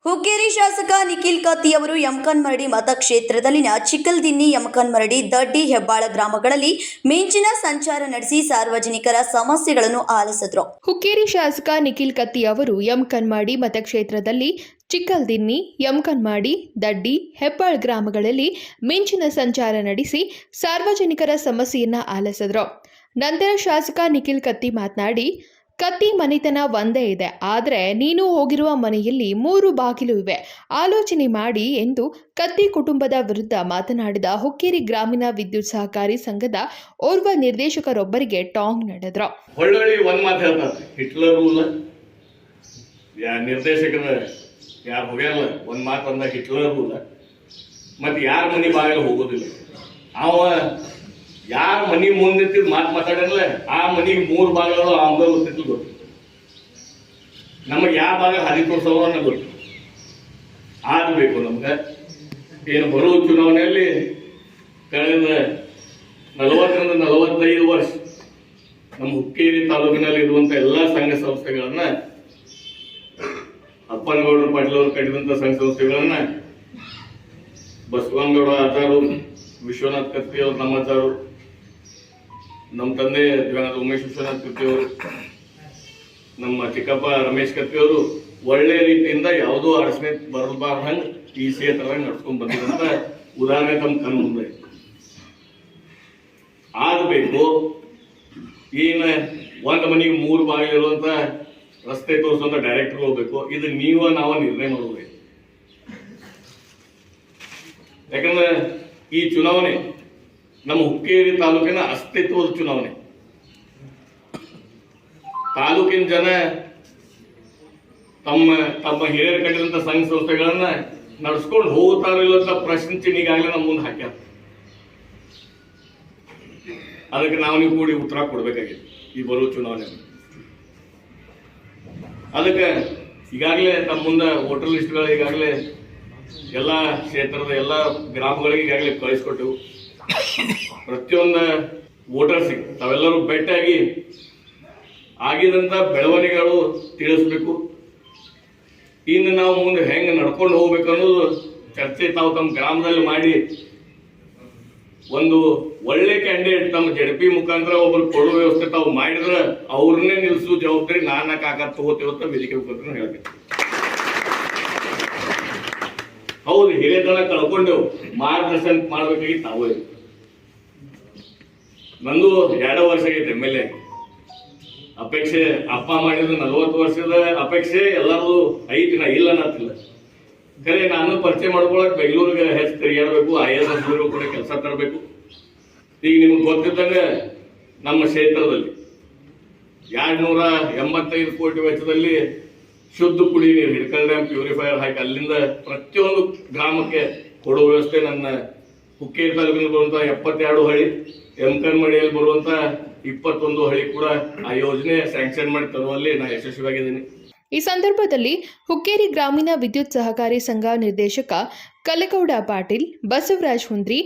ಹುಕ್ಕೇರಿ ಶಾಸಕ ನಿಖಿಲ್ ಕತ್ತಿ ಅವರು ಯಮಕನ್ಮರಡಿ ಮತಕ್ಷೇತ್ರದಲ್ಲಿನ ಚಿಕ್ಕಲ್ದಿನ್ನಿ, ಯಮಕನ್ಮರಡಿ, ದಡ್ಡಿ, ಹೆಬ್ಬಾಳ ಗ್ರಾಮಗಳಲ್ಲಿ ಮಿಂಚಿನ ಸಂಚಾರ ನಡೆಸಿ ಸಾರ್ವಜನಿಕರ ಸಮಸ್ಯೆಗಳನ್ನು ಆಲಿಸಿದರು. ಹುಕ್ಕೇರಿ ಶಾಸಕ ನಿಖಿಲ್ ಕತ್ತಿ ಅವರು ಯಮಕನ್ಮರಡಿ ಮತಕ್ಷೇತ್ರದಲ್ಲಿ ಚಿಕ್ಕಲ್ದಿನ್ನಿ, ಯಮಕನ್ಮಾಡಿ, ದಡ್ಡಿ, ಹೆಬ್ಬಾಳ್ ಗ್ರಾಮಗಳಲ್ಲಿ ಮಿಂಚಿನ ಸಂಚಾರ ನಡೆಸಿ ಸಾರ್ವಜನಿಕರ ಸಮಸ್ಯೆಯನ್ನ ಆಲಿಸಿದ್ರು. ನಂತರ ಶಾಸಕ ನಿಖಿಲ್ ಕತ್ತಿ ಮಾತನಾಡಿ, ಕತ್ತಿ ಮನೆತನ ಒಂದೇ ಇದೆ, ಆದರೆ ನೀನು ಹೋಗಿರುವ ಮನೆಯಲ್ಲಿ 3 ಬಾಗಿಲು ಇವೆ, ಆಲೋಚನೆ ಮಾಡಿ ಎಂದು ಕತ್ತಿ ಕುಟುಂಬದ ವಿರುದ್ಧ ಮಾತನಾಡಿದ ಹುಕ್ಕೇರಿ ಗ್ರಾಮೀಣ ವಿದ್ಯುತ್ ಸಹಕಾರಿ ಸಂಘದ ಓರ್ವ ನಿರ್ದೇಶಕರೊಬ್ಬರಿಗೆ ಟಾಂಗ್ ನಡೆದ್ರು. ಹೊಳ್ಳೊಳ್ಳಿ ಒಂದ್ ಮಾತು ಹೇಳ್ತಾರೆ, ಹಿಟ್ಲರ್ ರೂಲ್ ನಿರ್ದೇಶಕರ ಯಾರು ಹೋಗ್ಯಾರಲ್ಲ ಒಂದ್ ಮಾತು ಅಂದ ಹಿಟ್ಲರ್ ರೂಲ್. ಮತ್ತೆ ಯಾರ ಮನೆ ಬಾಗಿಲು ಹೋಗೋದಿಲ್ಲ, ಅವ ಯಾರ ಮನಿ ಮುಂದೆ ಮಾತು ಮಾತಾಡಲ್ಲ ಆ ಮನಿಗೆ 3 ಬಾಗಿಲು ಅವಂಗ ಗೊತ್ತಿತ್ತು. ಗೊತ್ತು ನಮಗೆ ಯಾವ ಭಾಗ ಹದಿ ತೋರ್ಸವ ಅನ್ನೋ ಗೊತ್ತು. ಆಗಬೇಕು ನಮ್ಗೆ ಏನು ಬರುವ ಚುನಾವಣೆಯಲ್ಲಿ ಕಳೆದ 40ರಿಂದ 45 ವರ್ಷ ನಮ್ಮ ಹುಕ್ಕೇರಿ ತಾಲೂಕಿನಲ್ಲಿ ಇರುವಂತ ಎಲ್ಲಾ ಸಂಘ ಸಂಸ್ಥೆಗಳನ್ನ, ಅಪ್ಪನಗೌಡರ ಪಾಟೀಲ್ ಅವರು ಕಟ್ಟಿದಂತ ಸಂಘ ಸಂಸ್ಥೆಗಳನ್ನ ಬಸವನಗೌಡ ಆಚಾರು, ವಿಶ್ವನಾಥ್ ಕತ್ತಿ ಅವರು ನಮ್ಮ ಆಚಾರು, ನಮ್ಮ ತಂದೆ ದಿವಂಗತ ಉಮೇಶ್ ವಿಶ್ವನಾಥ್ ಕತ್ತಿ ಅವರು, ನಮ್ಮ ಚಿಕ್ಕಪ್ಪ ರಮೇಶ್ ಕತ್ತಿ ಅವರು ಒಳ್ಳೆ ರೀತಿಯಿಂದ ಯಾವುದೋ ಅಡಚಣೆ ಬರಬಾರ್ದಂಗ ಈ ಕ್ಷೇತ್ರ ನಡ್ಸ್ಕೊಂಡ್ ಬಂದಿರಂತ ಉದಾಹರಣೆ ತಮ್ಮ ಕಣ್ಣು ಮುಂದೆ ಆಗಬೇಕು. ಏನ ಒಂದ್ ಮನೆಗೆ 3 ಬಾಗಿಲು ಇರುವಂತ ರಸ್ತೆ ತೋರಿಸುವಂತ ಡೈರೆಕ್ಟರ್ ಹೋಗ್ಬೇಕು. ಇದು ನಾವು ನಿರ್ಣಯ ಮಾಡಬೇಕು. ಯಾಕಂದ್ರೆ ಈ ಚುನಾವಣೆ ನಮ್ಮ ಹುಕ್ಕೇರಿ ತಾಲೂಕಿನ ಅಸ್ತಿತ್ವದ ಚುನಾವಣೆ. ತಾಲೂಕಿನ ಜನ ತಮ್ಮ ಹಿರಿಯರು ಕಟ್ಟಿದಂತ ಸಂಘ ಸಂಸ್ಥೆಗಳನ್ನ ನಡ್ಸ್ಕೊಂಡು ಹೋಗ್ತಾರಿಲ್ಲ ಅಂತ ಪ್ರಶ್ನೆ ಈಗಾಗಲೇ ನಮ್ಮ ಮುಂದೆ ಹಾಕ್ಯಾರ. ಅದಕ್ಕೆ ನೀವು ಕೂಡಿ ಉತ್ತರ ಕೊಡ್ಬೇಕಾಗಿದೆ ಈ ಬರುವ ಚುನಾವಣೆ. ಅದಕ್ಕೆ ಈಗಾಗಲೇ ತಮ್ಮ ಮುಂದೆ ವೋಟರ್ ಲಿಸ್ಟ್ಗಳು ಈಗಾಗಲೇ ಎಲ್ಲ ಕ್ಷೇತ್ರದ ಎಲ್ಲ ಗ್ರಾಮಗಳಿಗೆ ಈಗಾಗಲೇ ಕಳಿಸ್ಕೊಟ್ಟೆವು. ಪ್ರತಿಯೊಂದು ವೋಟರ್ಸಿಗೆ ತಾವೆಲ್ಲರೂ ಭೇಟಿಯಾಗಿ ಆಗಿದಂತ ಬೆಳವಣಿಗೆಗಳು ತಿಳಿಸ್ಬೇಕು. ಇನ್ನು ನಾವು ಮುಂದೆ ಹೆಂಗೆ ನಡ್ಕೊಂಡು ಹೋಗ್ಬೇಕು ಅನ್ನೋದು ಚರ್ಚೆ ತಾವು ತಮ್ಮ ಗ್ರಾಮದಲ್ಲಿ ಮಾಡಿ ಒಂದು ಒಳ್ಳೆ ಕ್ಯಾಂಡಿಡೇಟ್ ನಮ್ಮ ಜೆಡಿಪಿ ಮುಖಾಂತರ ಒಬ್ರು ಕೊಡುವ ವ್ಯವಸ್ಥೆ ತಾವು ಮಾಡಿದ್ರೆ ಅವ್ರನ್ನೇ ನಿಲ್ಲಿಸೋ ಜವಾಬ್ದಾರಿ ನಾನು ಕಾಕ ತಗೋತೇವತ್ತ ವೇದಿಕೆ ಮುಖಾಂತರ ಹೇಳ್ಬೇಕು. ಹೌದು, ಹಿರಿಯತನ ಕಳ್ಕೊಂಡೆವು, ಮಾರ್ಗದರ್ಶನ ಮಾಡ್ಬೇಕಾಗಿ ತಾವೇ. ನಂದು 2 ವರ್ಷ ಆಗೈತೆ MLA ಅಪೇಕ್ಷೆ. ಅಪ್ಪ ಮಾಡಿದ 40 ವರ್ಷದ ಅಪೇಕ್ಷೆ ಎಲ್ಲರೂ ಐತಿ, ನಾ ಇಲ್ಲ ಅನ್ನತ್ತಿಲ್ಲ. ಖರೆ ನಾನು ಪರಿಚಯ ಮಾಡ್ಕೊಳಕ್ ಬೆಂಗಳೂರಿಗೆ ಹೆಚ್ಚು ತಿರುಗಾಡಬೇಕು, IAS ಕೂಡ ಕೆಲಸ ತರಬೇಕು. ಈಗ ನಿಮ್ಗೆ ಗೊತ್ತಿದ್ದಂಗೆ ನಮ್ಮ ಕ್ಷೇತ್ರದಲ್ಲಿ 285 ಕೋಟಿ ವೆಚ್ಚದಲ್ಲಿ ಶುದ್ಧ ಕುಡಿ ನೀರು ಹಿಡ್ಕಲ್ ಡ್ಯಾಮ್ ಪ್ಯೂರಿಫೈಯರ್ ಹಾಕಿ ಅಲ್ಲಿಂದ ಪ್ರತಿಯೊಂದು ಗ್ರಾಮಕ್ಕೆ ಕೊಡುವ ವ್ಯವಸ್ಥೆ ನನ್ನ ಹುಕ್ಕೇರಿ ತಾಲೂಕಿನಲ್ಲಿ ಬರುವಂತ 72 ಹಳ್ಳಿ, ಯಮಕನ್ಮಡಿಯಲ್ಲಿ ಬರುವಂತ 21 ಹಳ್ಳಿ ಕೂಡ ಆ ಯೋಜನೆ ಸ್ಯಾಂಕ್ಷನ್ ಮಾಡಿ ತರುವಲ್ಲಿ ನಾ ಯಶಸ್ವಿಯಾಗಿದ್ದೀನಿ. ಈ ಸಂದರ್ಭದಲ್ಲಿ ಹುಕ್ಕೇರಿ ಗ್ರಾಮೀಣ ವಿದ್ಯುತ್ ಸಹಕಾರಿ ಸಂಘ ನಿರ್ದೇಶಕ ಕಲಗೌಡ ಪಾಟೀಲ್, ಬಸವರಾಜ್ ಹುಂದ್ರಿ,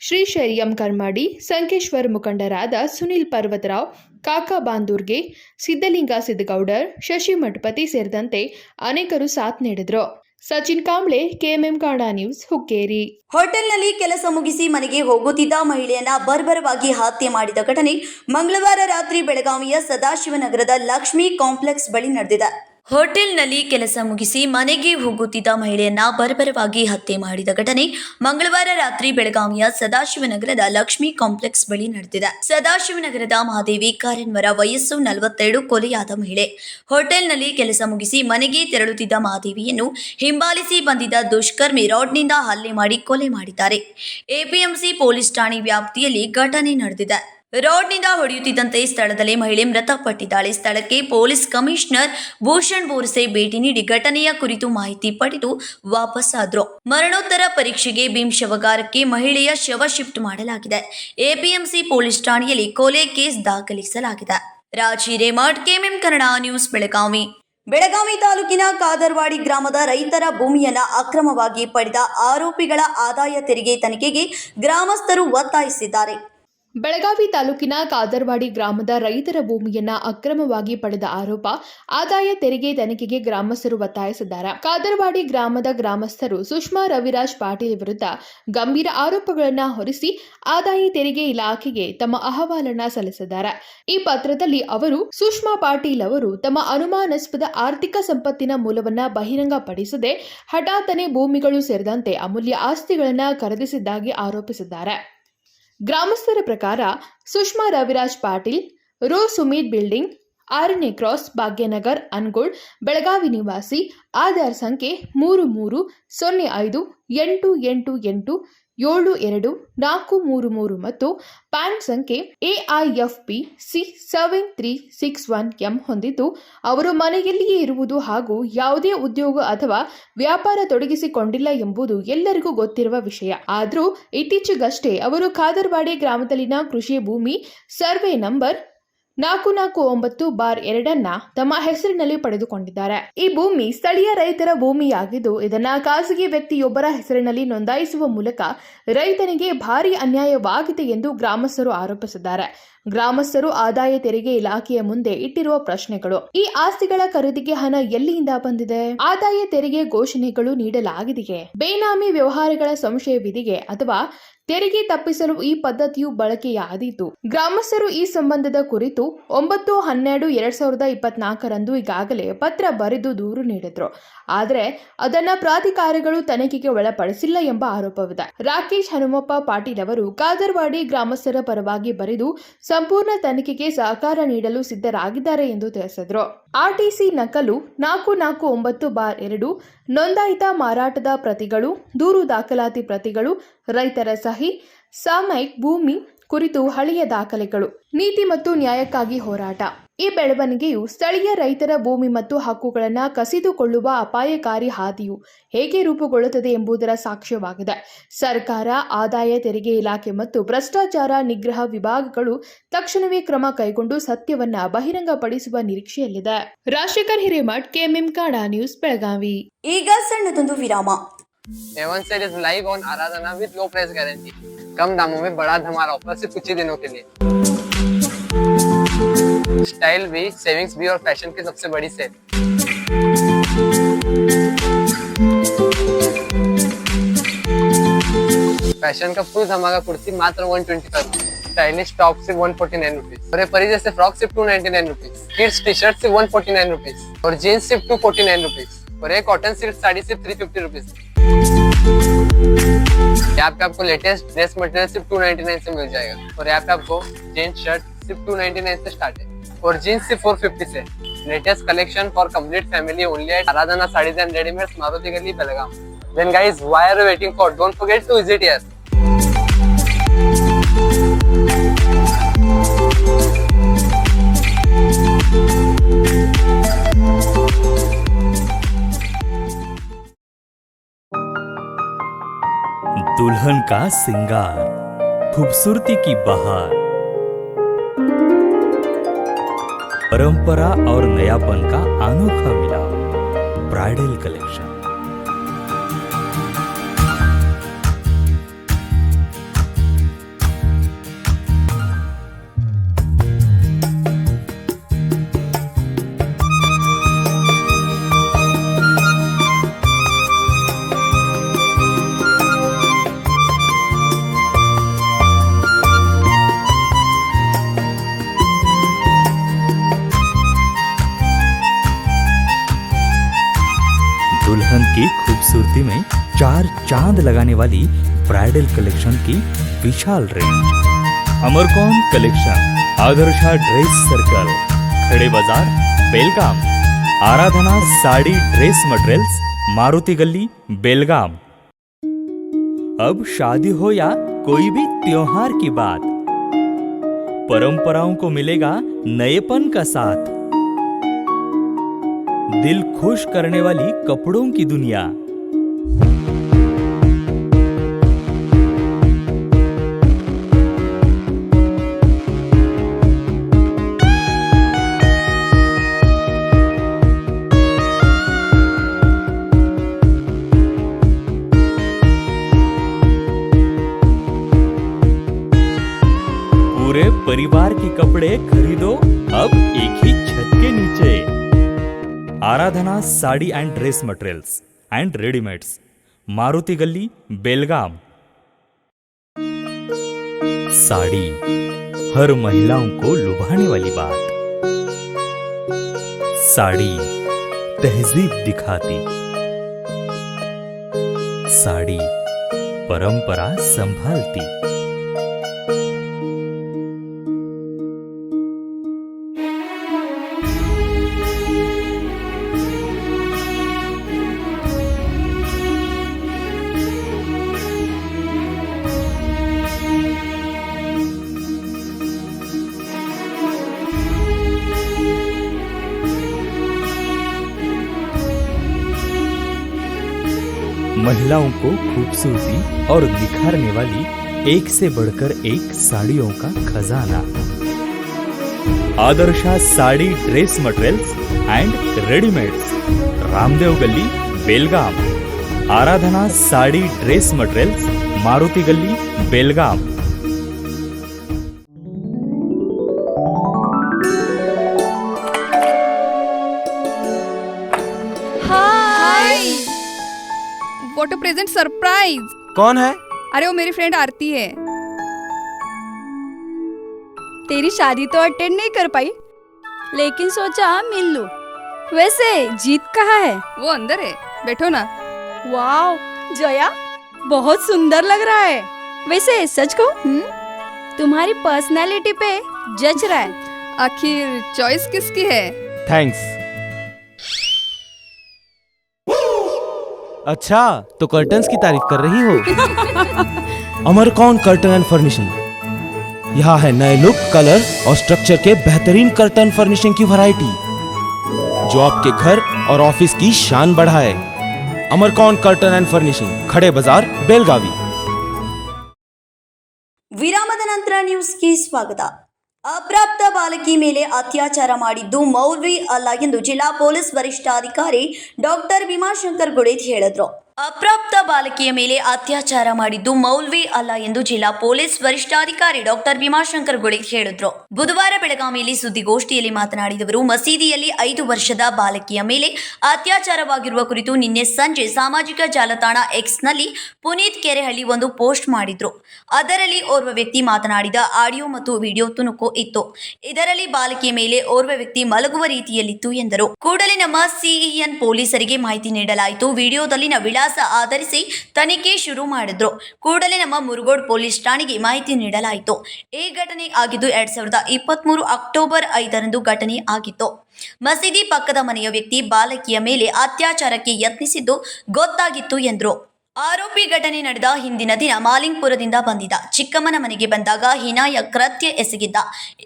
ಶ್ರೀಶೈಲ್ ಯಮಕನ್ಮಾಡಿ, ಸಂಕೇಶ್ವರ್ ಮುಖಂಡರಾದ ಸುನಿಲ್ ಪರ್ವತರಾವ್, ಕಾಕಾ ಬಾಂದೂರ್ಗೆ, ಸಿದ್ದಲಿಂಗ ಸಿದ್ದಗೌಡರ್, ಶಶಿ ಮಠಪತಿ ಸೇರಿದಂತೆ ಅನೇಕರು ಸಾಥ್ ನೀಡಿದರು. Sachin Kamble, KMM Kannada news, Hukkeri. ಹೋಟೆಲ್ನಲ್ಲಿ ಕೆಲಸ ಮುಗಿಸಿ ಮನೆಗೆ ಹೋಗುತ್ತಿದ್ದ ಮಹಿಳೆಯನ್ನ ಬರ್ಬರವಾಗಿ ಹತ್ಯೆ ಮಾಡಿದ ಘಟನೆ ಮಂಗಳವಾರ ರಾತ್ರಿ ಬೆಳಗಾವಿಯ ಸದಾಶಿವನಗರದ ಲಕ್ಷ್ಮಿ ಕಾಂಪ್ಲೆಕ್ಸ್ ಬಳಿ ನಡೆದಿದೆ. ಹೋಟೆಲ್ನಲ್ಲಿ ಕೆಲಸ ಮುಗಿಸಿ ಮನೆಗೆ ಹೋಗುತ್ತಿದ್ದ ಮಹಿಳೆಯನ್ನ ಬರ್ಬರವಾಗಿ ಹತ್ಯೆ ಮಾಡಿದ ಘಟನೆ ಮಂಗಳವಾರ ರಾತ್ರಿ ಬೆಳಗಾವಿಯ ಸದಾಶಿವನಗರದ ಲಕ್ಷ್ಮಿ ಕಾಂಪ್ಲೆಕ್ಸ್ ಬಳಿ ನಡೆದಿದೆ. ಸದಾಶಿವನಗರದ ಮಹಾದೇವಿ ಕಾರನ್ವರ, ವಯಸ್ಸು 42, ಕೊಲೆಯಾದ ಮಹಿಳೆ. ಹೋಟೆಲ್ನಲ್ಲಿ ಕೆಲಸ ಮುಗಿಸಿ ಮನೆಗೆ ತೆರಳುತ್ತಿದ್ದ ಮಹಾದೇವಿಯನ್ನು ಹಿಂಬಾಲಿಸಿ ಬಂದಿದ್ದ ದುಷ್ಕರ್ಮಿ ರಾಡ್ನಿಂದ ಹಲ್ಲೆ ಮಾಡಿ ಕೊಲೆ ಮಾಡಿದ್ದಾರೆ. APMC ಪೊಲೀಸ್ ಠಾಣೆ ವ್ಯಾಪ್ತಿಯಲ್ಲಿ ಘಟನೆ ನಡೆದಿದೆ. ರಾಡ್ನಿಂದ ಹೊಡೆಯುತ್ತಿದ್ದಂತೆ ಸ್ಥಳದಲ್ಲೇ ಮಹಿಳೆ ಮೃತಪಟ್ಟಿದ್ದಾಳೆ. ಸ್ಥಳಕ್ಕೆ ಪೊಲೀಸ್ ಕಮಿಷನರ್ ಭೂಷಣ್ ಬೋರ್ಸೆ ಭೇಟಿ ನೀಡಿ ಘಟನೆಯ ಕುರಿತು ಮಾಹಿತಿ ಪಡೆದು ವಾಪಸ್ಸಾದ್ರು. ಮರಣೋತ್ತರ ಪರೀಕ್ಷೆಗೆ ಭೀಮಶವಗಾರಕ್ಕೆ ಮಹಿಳೆಯ ಶವ ಶಿಫ್ಟ್ ಮಾಡಲಾಗಿದೆ. APMC ಪೊಲೀಸ್ ಠಾಣೆಯಲ್ಲಿ ಕೊಲೆ ಕೇಸ್ ದಾಖಲಿಸಲಾಗಿದೆ. Raj Hiremath, KMM Kannada news, Belagavi. ಬೆಳಗಾವಿ ತಾಲೂಕಿನ ಕಾದರ್ವಾಡಿ ಗ್ರಾಮದ ರೈತರ ಭೂಮಿಯನ್ನ ಅಕ್ರಮವಾಗಿ ಪಡೆದ ಆರೋಪಿಗಳ ಆದಾಯ ತೆರಿಗೆ ತನಿಖೆಗೆ ಗ್ರಾಮಸ್ಥರು ಒತ್ತಾಯಿಸಿದ್ದಾರೆ. ಬೆಳಗಾವಿ ತಾಲೂಕಿನ ಕಾದರ್ವಾಡಿ ಗ್ರಾಮದ ರೈತರ ಭೂಮಿಯನ್ನ ಅಕ್ರಮವಾಗಿ ಪಡೆದ ಆರೋಪ ಆದಾಯ ತೆರಿಗೆ ತನಿಖೆಗೆ ಗ್ರಾಮಸ್ಥರು ಒತ್ತಾಯಿಸಿದ್ದಾರೆ. ಕಾದರ್ವಾಡಿ ಗ್ರಾಮದ ಗ್ರಾಮಸ್ಥರು ಸುಷ್ಮಾ ರವಿರಾಜ್ ಪಾಟೀಲ್ ವಿರುದ್ಧ ಗಂಭೀರ ಆರೋಪಗಳನ್ನು ಹೊರಿಸಿ ಆದಾಯ ತೆರಿಗೆ ಇಲಾಖೆಗೆ ತಮ್ಮ ಅಹವಾಲನ್ನ ಸಲ್ಲಿಸಿದ್ದಾರೆ. ಈ ಪತ್ರದಲ್ಲಿ ಅವರು ಸುಷ್ಮಾ ಪಾಟೀಲ್ ಅವರು ತಮ್ಮ ಅನುಮಾನಾಸ್ಪದ ಆರ್ಥಿಕ ಸಂಪತ್ತಿನ ಮೂಲವನ್ನ ಬಹಿರಂಗಪಡಿಸದೆ ಹಠಾತ್ತನೆ ಭೂಮಿಗಳು ಸೇರಿದಂತೆ ಅಮೂಲ್ಯ ಆಸ್ತಿಗಳನ್ನು ಖರೀದಿಸಿದ್ದಾಗಿ ಆರೋಪಿಸಿದ್ದಾರೆ. ಗ್ರಾಮಸ್ಥರ ಪ್ರಕಾರ ಸುಷ್ಮಾ ರವಿರಾಜ್ ಪಾಟೀಲ್ ರೋ ಸುಮೀತ್ ಬಿಲ್ಡಿಂಗ್ 6ನೇ ಕ್ರಾಸ್ ಭಾಗ್ಯನಗರ್ ಅನ್ಗೋಳ್ ಬೆಳಗಾವಿ ನಿವಾಸಿ. ಆಧಾರ್ ಸಂಖ್ಯೆ 330888872433 ಮತ್ತು ಪ್ಯಾನ್ ಸಂಖ್ಯೆ AIFPC 7361M ಹೊಂದಿದ್ದು ಅವರು ಮನೆಯಲ್ಲಿಯೇ ಇರುವುದು ಹಾಗೂ ಯಾವುದೇ ಉದ್ಯೋಗ ಅಥವಾ ವ್ಯಾಪಾರ ತೊಡಗಿಸಿಕೊಂಡಿಲ್ಲ ಎಂಬುದು ಎಲ್ಲರಿಗೂ ಗೊತ್ತಿರುವ ವಿಷಯ. ಆದರೂ ಇತ್ತೀಚೆಗಷ್ಟೇ ಅವರು ಕಾದರ್ವಾಡಿ ಗ್ರಾಮದಲ್ಲಿನ ಕೃಷಿ ಭೂಮಿ ಸರ್ವೆ ನಂಬರ್ 449/2 ತಮ್ಮ ಹೆಸರಿನಲ್ಲಿ ಪಡೆದುಕೊಂಡಿದ್ದಾರೆ. ಈ ಭೂಮಿ ಸ್ಥಳೀಯ ರೈತರ ಭೂಮಿಯಾಗಿದ್ದು ಇದನ್ನ ಖಾಸಗಿ ವ್ಯಕ್ತಿಯೊಬ್ಬರ ಹೆಸರಿನಲ್ಲಿ ನೋಂದಾಯಿಸುವ ಮೂಲಕ ರೈತನಿಗೆ ಭಾರಿ ಅನ್ಯಾಯವಾಗಿದೆ ಎಂದು ಗ್ರಾಮಸ್ಥರು ಆರೋಪಿಸಿದ್ದಾರೆ. ಗ್ರಾಮಸ್ಥರು ಆದಾಯ ತೆರಿಗೆ ಇಲಾಖೆಯ ಮುಂದೆ ಇಟ್ಟಿರುವ ಪ್ರಶ್ನೆಗಳು: ಈ ಆಸ್ತಿಗಳ ಖರೀದಿಗೆ ಹಣ ಎಲ್ಲಿಂದ ಬಂದಿದೆ? ಆದಾಯ ತೆರಿಗೆ ಘೋಷಣೆಗಳು ನೀಡಲಾಗಿದೆಯೇ? ಬೇನಾಮಿ ವ್ಯವಹಾರಗಳ ಸಂಶಯವಿದೆಯೇ ಅಥವಾ ತೆರಿಗೆ ತಪ್ಪಿಸಲು ಈ ಪದ್ಧತಿಯು ಬಳಕೆಯಾದೀತು? ಗ್ರಾಮಸ್ಥರು ಈ ಸಂಬಂಧದ ಕುರಿತು 9/12/2024 ಈಗಾಗಲೇ ಪತ್ರ ಬರೆದು ದೂರು ನೀಡಿದ್ರು. ಆದರೆ ಅದನ್ನ ಪ್ರಾಧಿಕಾರಗಳು ತನಿಖೆಗೆ ಒಳಪಡಿಸಿಲ್ಲ ಎಂಬ ಆರೋಪವಿದೆ. ರಾಕೇಶ್ ಹನುಮಪ್ಪ ಪಾಟೀಲ್ ಅವರು ಕಾದರ್ವಾಡಿ ಗ್ರಾಮಸ್ಥರ ಪರವಾಗಿ ಬರೆದು ಸಂಪೂರ್ಣ ತನಿಖೆಗೆ ಸಹಕಾರ ನೀಡಲು ಸಿದ್ಧರಾಗಿದ್ದಾರೆ ಎಂದು ತಿಳಿಸಿದರು. RTC ನಕಲು 449/2 ನೋಂದಾಯಿತ ಮಾರಾಟದ ಪ್ರತಿಗಳು, ದೂರು ದಾಖಲಾತಿ ಪ್ರತಿಗಳು, ರೈತರ ಸಹಿ, ಸಾಮಯಿಕ ಭೂಮಿ ಕುರಿತು ಹಳೆಯ ದಾಖಲೆಗಳು, ನೀತಿ ಮತ್ತು ನ್ಯಾಯಕ್ಕಾಗಿ ಹೋರಾಟ. ಈ ಬೆಳವಣಿಗೆಯು ಸ್ಥಳೀಯ ರೈತರ ಭೂಮಿ ಮತ್ತು ಹಕ್ಕುಗಳನ್ನು ಕಸಿದುಕೊಳ್ಳುವ ಅಪಾಯಕಾರಿ ಹಾದಿಯು ಹೇಗೆ ರೂಪುಗೊಳ್ಳುತ್ತದೆ ಎಂಬುದರ ಸಾಕ್ಷ್ಯವಾಗಿದೆ. ಸರ್ಕಾರ, ಆದಾಯ ತೆರಿಗೆ ಇಲಾಖೆ ಮತ್ತು ಭ್ರಷ್ಟಾಚಾರ ನಿಗ್ರಹ ವಿಭಾಗಗಳು ತಕ್ಷಣವೇ ಕ್ರಮ ಕೈಗೊಂಡು ಸತ್ಯವನ್ನ ಬಹಿರಂಗಪಡಿಸುವ ನಿರೀಕ್ಷೆಯಲ್ಲಿದೆ. Rajashekhar Hiremath, KMM Kannada news, Belagavi. ಈಗ ಸಣ್ಣದೊಂದು ವಿರಾಮ. A1 Cell is live on Aradhana with low price guarantee. कम दामों में बड़ा धमाल ऑफर सिर्फ कुछ ही दिनों के लिए. स्टाइल भी, सेविंग्स भी और फैशन की सबसे बड़ी सेल. फैशन का फुल धमाका कुर्ती मात्र 125, स्टाइलिश टॉप सिर्फ 149 रुपीज और ये परी जैसे फ्रॉक सिर्फ 299 रुपीज, किड्स टी शर्ट सिर्फ 149 रुपीज और जीन्स सिर्फ 249 रुपीज और ये कॉटन सिल्क साड़ी सिर्फ 350 रुपीज. यहाँ पे आपको लेटेस्ट ड्रेस मटेरियल सिर्फ 299 से मिल जाएगा और यहाँ पे आपको जीन्स शर्ट सिर्फ 299 से स्टार्ट है और जीन्स सिर्फ 450 से. Latest collection for complete family only at Aradhana saris and readymades, Maruti गली, Belgaum. Then guys, why are you waiting for? Don't forget to visit here. दुल्हन का सिंगार, खूबसूरती की बहार, परंपरा और नयापन का अनोखा मिलाप, ब्राइडल कलेक्शन. दुल्हन की खूबसूरती में 4 चांद लगाने वाली ब्राइडल कलेक्शन की विशाल range. Amarkon collection, Adarsha dress circle, Khade Bazar, Belgaum. Aradhana sari dress materials, Maruti गली, बेलगाम. अब शादी हो या कोई भी त्योहार की बात, परंपराओं को मिलेगा नएपन का साथ. दिल खुश करने वाली कपड़ों की दुनिया. कपड़े खरीदो अब एक ही छत के नीचे। Aradhana sari and dress materials and readymades, Maruti गली, बेलगाम। साड़ी हर महिलाओं को लुभाने वाली बात। साड़ी तहजीब दिखाती, साड़ी परंपरा संभालती। महिलाओं को खूबसूरती और निखारने वाली एक से बढ़कर एक साड़ियों का खजाना। Adarsha sari dress materials and readymades, Ramdev Galli, Belgaum. Aradhana sari dress materials, Maruti गली, Belgaum. What a present surprise. कौन है? अरे वो मेरी फ्रेंड आरती है। तेरी शादी तो अटेंड नहीं कर पाई, लेकिन सोचा मिल लूं। वैसे जीत कहाँ है? वो अंदर है, बैठो ना। वाव जया, बहुत सुंदर लग रहा है। वैसे सच कहूं, तुम्हारी पर्सनालिटी पे जज रहा है। आखिर चॉइस किसकी है? थैंक्स। अच्छा, तो कर्टन्स की तारीफ कर रही हो? अमरकौन कर्टन एंड फर्निशिंग, यहाँ है नए लुक, कलर और स्ट्रक्चर के बेहतरीन कर्टन फर्निशिंग की वैरायटी जो आपके घर और ऑफिस की शान बढ़ाए। अमरकौन कर्टन एंड फर्निशिंग, खड़े बाजार, बेलगावी। ವಿರಾಮದ ನಂತರ ನ್ಯೂಸ್ಗೆ ಸ್ವಾಗತ. ಅಪ್ರಾಪ್ತ ಬಾಲಕಿ ಮೇಲೆ ಅತ್ಯಾಚಾರ ಮಾಡಿದ್ದು ಮೌಲ್ವಿ ಅಲ್ಲ ಎಂದು ಜಿಲ್ಲಾ ಪೊಲೀಸ್ ವರಿಷ್ಠಾಧಿಕಾರಿ ಡಾಕ್ಟರ್ ಭೀಮಾಶಂಕರ್ ಗುಡೇದ್ ಹೇಳಿದರು. ಅಪ್ರಾಪ್ತ ಬಾಲಕಿಯ ಮೇಲೆ ಅತ್ಯಾಚಾರ ಮಾಡಿದ್ದು ಮೌಲ್ವಿ ಅಲ್ಲ ಎಂದು ಜಿಲ್ಲಾ ಪೊಲೀಸ್ ವರಿಷ್ಠಾಧಿಕಾರಿ ಡಾಕ್ಟರ್ ಭೀಮಾಶಂಕರ್ ಗುಡೇದ್ ಹೇಳಿದರು. ಬುಧವಾರ ಬೆಳಗಾವಿಯಲ್ಲಿ ಸುದ್ದಿಗೋಷ್ಠಿಯಲ್ಲಿ ಮಾತನಾಡಿದವರು, ಮಸೀದಿಯಲ್ಲಿ 5 ವರ್ಷದ ಬಾಲಕಿಯ ಮೇಲೆ ಅತ್ಯಾಚಾರವಾಗಿರುವ ಕುರಿತು ನಿನ್ನೆ ಸಂಜೆ ಸಾಮಾಜಿಕ ಜಾಲತಾಣ ಎಕ್ಸ್ನಲ್ಲಿ ಪುನೀತ್ ಕೆರೆಹಳ್ಳಿ ಒಂದು ಪೋಸ್ಟ್ ಮಾಡಿದ್ರು. ಅದರಲ್ಲಿ ಓರ್ವ ವ್ಯಕ್ತಿ ಮಾತನಾಡಿದ ಆಡಿಯೋ ಮತ್ತು ವಿಡಿಯೋ ತುಣುಕು ಇತ್ತು. ಇದರಲ್ಲಿ ಬಾಲಕಿಯ ಮೇಲೆ ಓರ್ವ ವ್ಯಕ್ತಿ ಮಲಗುವ ರೀತಿಯಲ್ಲಿತ್ತು ಎಂದರು. ಕೂಡಲೇ ನಮ್ಮ ಸಿಇಎನ್ ಪೊಲೀಸರಿಗೆ ಮಾಹಿತಿ ನೀಡಲಾಯಿತು. ವಿಡಿಯೋದಲ್ಲಿನ ವಿಳಾಸ ಆಧರಿಸಿ ತನಿಖೆ ಶುರು ಮಾಡಿದ್ರು. ಕೂಡಲೇ ನಮ್ಮ ಮುರುಗೋಡ್ ಪೊಲೀಸ್ ಠಾಣೆಗೆ ಮಾಹಿತಿ ನೀಡಲಾಯಿತು. ಈ ಘಟನೆ ಆಗಿದ್ದು 2023 ಅಕ್ಟೋಬರ್ 5ರಂದು ಘಟನೆ ಆಗಿತ್ತು. ಮಸೀದಿ ಪಕ್ಕದ ಮನೆಯ ವ್ಯಕ್ತಿ ಬಾಲಕಿಯ ಮೇಲೆ ಅತ್ಯಾಚಾರಕ್ಕೆ ಯತ್ನಿಸಿದ್ದು ಗೊತ್ತಾಗಿತ್ತು ಎಂದರು. ಆರೋಪಿ ಘಟನೆ ನಡೆದ ಹಿಂದಿನ ದಿನ ಮಾಲಿಂಗ್ಪುರದಿಂದ ಬಂದಿದ್ದ. ಚಿಕ್ಕಮ್ಮನ ಮನೆಗೆ ಬಂದಾಗ ಹೀನಾಯ ಕೃತ್ಯ ಎಸಗಿದ್ದ.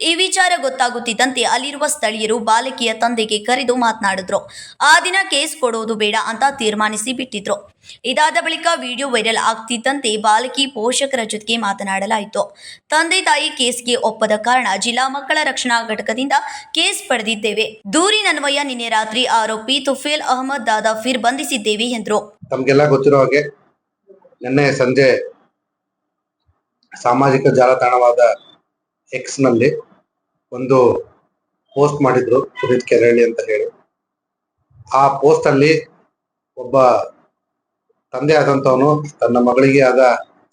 ಈ ವಿಚಾರ ಗೊತ್ತಾಗುತ್ತಿದ್ದಂತೆ ಅಲ್ಲಿರುವ ಸ್ಥಳೀಯರು ಬಾಲಕಿಯ ತಂದೆಗೆ ಕರೆದು ಮಾತನಾಡಿದ್ರು. ಆ ದಿನ ಕೇಸ್ ಕೊಡೋದು ಬೇಡ ಅಂತ ತೀರ್ಮಾನಿಸಿ ಬಿಟ್ಟಿದ್ರು. ಇದಾದ ಬಳಿಕ ವಿಡಿಯೋ ವೈರಲ್ ಆಗ್ತಿದ್ದಂತೆ ಬಾಲಕಿ ಪೋಷಕರ ಜೊತೆಗೆ ಮಾತನಾಡಲಾಯಿತು. ತಂದೆ ತಾಯಿ ಕೇಸ್ಗೆ ಒಪ್ಪದ ಕಾರಣ ಜಿಲ್ಲಾ ಮಕ್ಕಳ ರಕ್ಷಣಾ ಘಟಕದಿಂದ ಕೇಸ್ ಪಡೆದಿದ್ದೇವೆ. ದೂರಿನನ್ವಯ ನಿನ್ನೆ ರಾತ್ರಿ ಆರೋಪಿ ತುಫೇಲ್ ಅಹಮದ್ ದಾದಾಫೀರ್ ಬಂಧಿಸಿದ್ದೇವೆ ಎಂದರು. ತಮಗೆಲ್ಲ ಗೊತ್ತಿರೋ ಹಾಗೆ ನಿನ್ನೆ ಸಂಜೆ ಸಾಮಾಜಿಕ ಜಾಲತಾಣವಾದ ಎಕ್ಸ್ನಲ್ಲಿ ಒಂದು ಪೋಸ್ಟ್ ಮಾಡಿದ್ರು, ಪುನೀತ್ ಕೆರೆಹಳ್ಳಿ ಅಂತ ಹೇಳಿ. ಆ ಪೋಸ್ಟಲ್ಲಿ ಒಬ್ಬ ತಂದೆ ಆದಂಥವನು ತನ್ನ ಮಗಳಿಗೆ ಆದ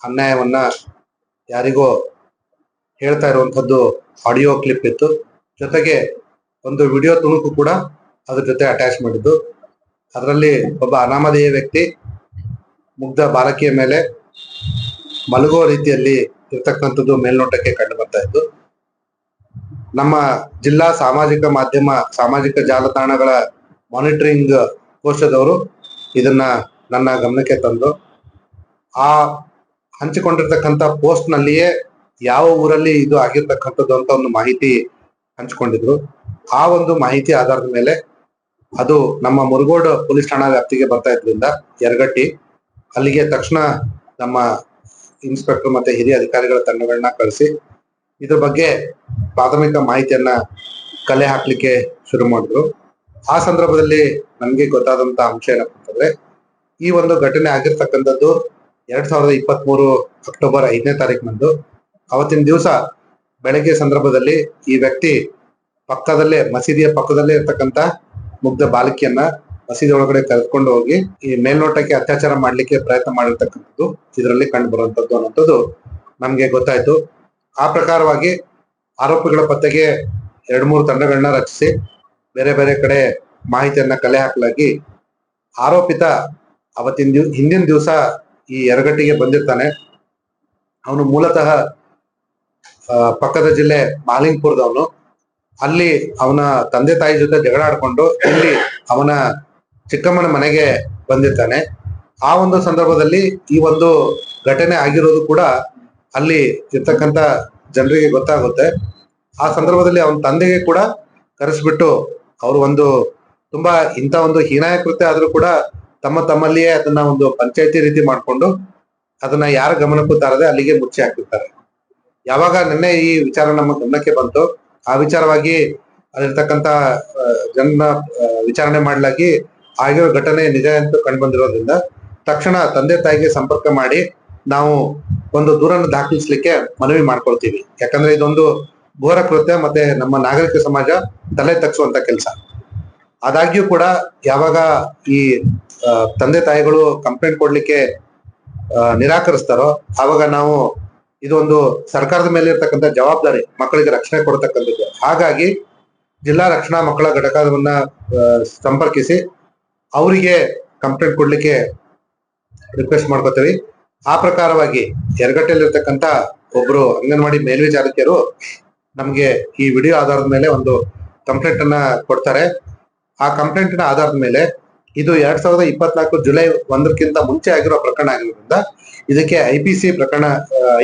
ಅನ್ಯಾಯವನ್ನ ಯಾರಿಗೋ ಹೇಳ್ತಾ ಇರುವಂಥದ್ದು ಆಡಿಯೋ ಕ್ಲಿಪ್ ಇತ್ತು. ಜೊತೆಗೆ ಒಂದು ವಿಡಿಯೋ ತುಣುಕು ಕೂಡ ಅದ್ರ ಜೊತೆ ಅಟ್ಯಾಚ್ ಮಾಡಿದ್ದು. ಅದರಲ್ಲಿ ಒಬ್ಬ ಅನಾಮಧೇಯ ವ್ಯಕ್ತಿ ಮುಗ್ಧ ಬಾಲಕಿಯ ಮೇಲೆ ಮಲಗುವ ರೀತಿಯಲ್ಲಿ ಇರ್ತಕ್ಕಂಥದ್ದು ಮೇಲ್ನೋಟಕ್ಕೆ ಕಂಡು ಬರ್ತಾ ಇತ್ತು. ನಮ್ಮ ಜಿಲ್ಲಾ ಸಾಮಾಜಿಕ ಜಾಲತಾಣಗಳ ಮಾನಿಟರಿಂಗ್ ಕೋಶದವರು ಇದನ್ನ ನನ್ನ ಗಮನಕ್ಕೆ ತಂದು ಆ ಹಂಚಿಕೊಂಡಿರ್ತಕ್ಕಂಥ ಪೋಸ್ಟ್ ನಲ್ಲಿಯೇ ಯಾವ ಊರಲ್ಲಿ ಇದು ಆಗಿರ್ತಕ್ಕಂಥದ್ದು ಅಂತ ಒಂದು ಮಾಹಿತಿ ಹಂಚಿಕೊಂಡಿದ್ರು. ಆ ಒಂದು ಮಾಹಿತಿ ಆಧಾರದ ಮೇಲೆ ಅದು ನಮ್ಮ ಮುರುಗೋಡ್ ಪೊಲೀಸ್ ಠಾಣಾ ವ್ಯಾಪ್ತಿಗೆ ಬರ್ತಾ ಇದ್ರಿಂದ ಯರಗಟ್ಟಿ, ಅಲ್ಲಿಗೆ ತಕ್ಷಣ ನಮ್ಮ ಇನ್ಸ್ಪೆಕ್ಟರ್ ಮತ್ತೆ ಹಿರಿಯ ಅಧಿಕಾರಿಗಳ ತಂಡಗಳನ್ನ ಕಳಿಸಿ ಇದ್ರ ಬಗ್ಗೆ ಪ್ರಾಥಮಿಕ ಮಾಹಿತಿಯನ್ನ ಕಲೆ ಹಾಕ್ಲಿಕ್ಕೆ ಶುರು ಮಾಡಿದ್ರು. ಆ ಸಂದರ್ಭದಲ್ಲಿ ನಮ್ಗೆ ಗೊತ್ತಾದಂತ ಅಂಶ ಏನಪ್ಪ ಅಂತಂದ್ರೆ, ಈ ಒಂದು ಘಟನೆ ಆಗಿರ್ತಕ್ಕಂಥದ್ದು 2023 ಅಕ್ಟೋಬರ್ 5ನೇ ತಾರೀಕಿನಂದು. ಅವತ್ತಿನ ದಿವಸ ಬೆಳಗ್ಗೆ ಸಂದರ್ಭದಲ್ಲಿ ಈ ವ್ಯಕ್ತಿ ಪಕ್ಕದಲ್ಲೇ ಮಸೀದಿಯ ಪಕ್ಕದಲ್ಲೇ ಇರ್ತಕ್ಕಂಥ ಮುಗ್ಧ ಬಾಲಕಿಯನ್ನ ಮಸೀದಿ ಒಳಗಡೆ ಕರೆದುಕೊಂಡು ಹೋಗಿ ಈ ಮೇಲ್ನೋಟಕ್ಕೆ ಅತ್ಯಾಚಾರ ಮಾಡ್ಲಿಕ್ಕೆ ಪ್ರಯತ್ನ ಮಾಡಿರ್ತಕ್ಕಂಥದ್ದು ಇದರಲ್ಲಿ ಕಂಡು ಬರುವಂತದ್ದು ಅನ್ನೋಂಥದ್ದು ನಮ್ಗೆ ಗೊತ್ತಾಯ್ತು. ಆ ಪ್ರಕಾರವಾಗಿ ಆರೋಪಿಗಳ ಪತ್ತೆಗೆ 2-3 ತಂಡಗಳನ್ನ ರಚಿಸಿ ಬೇರೆ ಬೇರೆ ಕಡೆ ಮಾಹಿತಿಯನ್ನ ಕಲೆ ಹಾಕಲಾಗಿ ಆರೋಪಿತ ಹಿಂದಿನ ದಿವಸ ಈ ಯರಗಟ್ಟಿಗೆ ಬಂದಿರ್ತಾನೆ. ಅವನು ಮೂಲತಃ ಪಕ್ಕದ ಜಿಲ್ಲೆ ಮಾಲಿಂಗ್ಪುರದವನು. ಅಲ್ಲಿ ಅವನ ತಂದೆ ತಾಯಿ ಜೊತೆ ಜಗಳ ಆಡ್ಕೊಂಡು ಇಲ್ಲಿ ಅವನ ಚಿಕ್ಕಮ್ಮನ ಮನೆಗೆ ಬಂದಿರ್ತಾನೆ. ಆ ಒಂದು ಸಂದರ್ಭದಲ್ಲಿ ಈ ಒಂದು ಘಟನೆ ಆಗಿರೋದು ಕೂಡ ಅಲ್ಲಿ ಇರ್ತಕ್ಕಂಥ ಜನರಿಗೆ ಗೊತ್ತಾಗುತ್ತೆ. ಆ ಸಂದರ್ಭದಲ್ಲಿ ಅವನ ತಂದೆಗೆ ಕೂಡ ಕರೆಸ್ಬಿಟ್ಟು ಅವರು ತುಂಬಾ ಇಂಥ ಒಂದು ಹೀನಾಯ ಕೃತ್ಯ ಆದ್ರೂ ಕೂಡ ತಮ್ಮಲ್ಲಿಯೇ ಅದನ್ನ ಒಂದು ಪಂಚಾಯತಿ ರೀತಿ ಮಾಡ್ಕೊಂಡು ಅದನ್ನ ಯಾರ ಗಮನಕ್ಕೂ ತಾರದೆ ಅಲ್ಲಿಗೆ ಮುಚ್ಚಿ ಹಾಕಿರ್ತಾರೆ. ಯಾವಾಗ ನಿನ್ನೆ ಈ ವಿಚಾರ ನಮ್ಮ ಗಮನಕ್ಕೆ ಬಂತು, ಆ ವಿಚಾರವಾಗಿ ಅಲ್ಲಿರ್ತಕ್ಕಂಥ ಜನ ವಿಚಾರಣೆ ಮಾಡಲಾಗಿ ಆಗಿರೋ ಘಟನೆ ನಿಜ ಅಂತ ಕಂಡು ಬಂದಿರೋದ್ರಿಂದ ತಕ್ಷಣ ತಂದೆ ತಾಯಿಗೆ ಸಂಪರ್ಕ ಮಾಡಿ ನಾವು ಒಂದು ದೂರನ್ನು ದಾಖಲಿಸ್ಲಿಕ್ಕೆ ಮನವಿ ಮಾಡ್ಕೊಳ್ತೀವಿ. ಯಾಕಂದ್ರೆ ಇದೊಂದು ಘೋರ ಕೃತ್ಯ, ಮತ್ತೆ ನಮ್ಮ ನಾಗರಿಕ ಸಮಾಜ ತಲೆ ತಗ್ಸುವಂತ ಕೆಲಸ. ಆದಾಗ್ಯೂ ಕೂಡ ಯಾವಾಗ ಈ ತಂದೆ ತಾಯಿಗಳು ಕಂಪ್ಲೇಂಟ್ ಕೊಡ್ಲಿಕ್ಕೆ ನಿರಾಕರಿಸ್ತಾರೋ ಆವಾಗ ನಾವು ಇದೊಂದು ಸರ್ಕಾರದ ಮೇಲೆ ಇರ್ತಕ್ಕಂಥ ಜವಾಬ್ದಾರಿ, ಮಕ್ಕಳಿಗೆ ರಕ್ಷಣೆ ಕೊಡ್ತಕ್ಕಂಥದ್ದು. ಹಾಗಾಗಿ ಜಿಲ್ಲಾ ರಕ್ಷಣಾ ಮಕ್ಕಳ ಘಟಕವನ್ನ ಸಂಪರ್ಕಿಸಿ ಅವರಿಗೆ ಕಂಪ್ಲೇಂಟ್ ಕೊಡ್ಲಿಕ್ಕೆ ರಿಕ್ವೆಸ್ಟ್ ಮಾಡ್ಕೋತೀವಿ. ಆ ಪ್ರಕಾರವಾಗಿ ಯರಗಟ್ಟೆಯಲ್ಲಿರ್ತಕ್ಕಂಥ ಒಬ್ರು ಅಂಗನವಾಡಿ ಮೇಲ್ವಿಚಾರಕಿಯರು ನಮ್ಗೆ ಈ ವಿಡಿಯೋ ಆಧಾರದ ಮೇಲೆ ಒಂದು ಕಂಪ್ಲೇಂಟ್ ಅನ್ನ ಕೊಡ್ತಾರೆ. ಆ ಕಂಪ್ಲೇಂಟ್ ನ ಆಧಾರದ ಮೇಲೆ ಇದು 2024 ಜುಲೈ 1 ಮುಂಚೆ ಆಗಿರೋ ಪ್ರಕರಣ ಆಗಿರೋದ್ರಿಂದ ಇದಕ್ಕೆ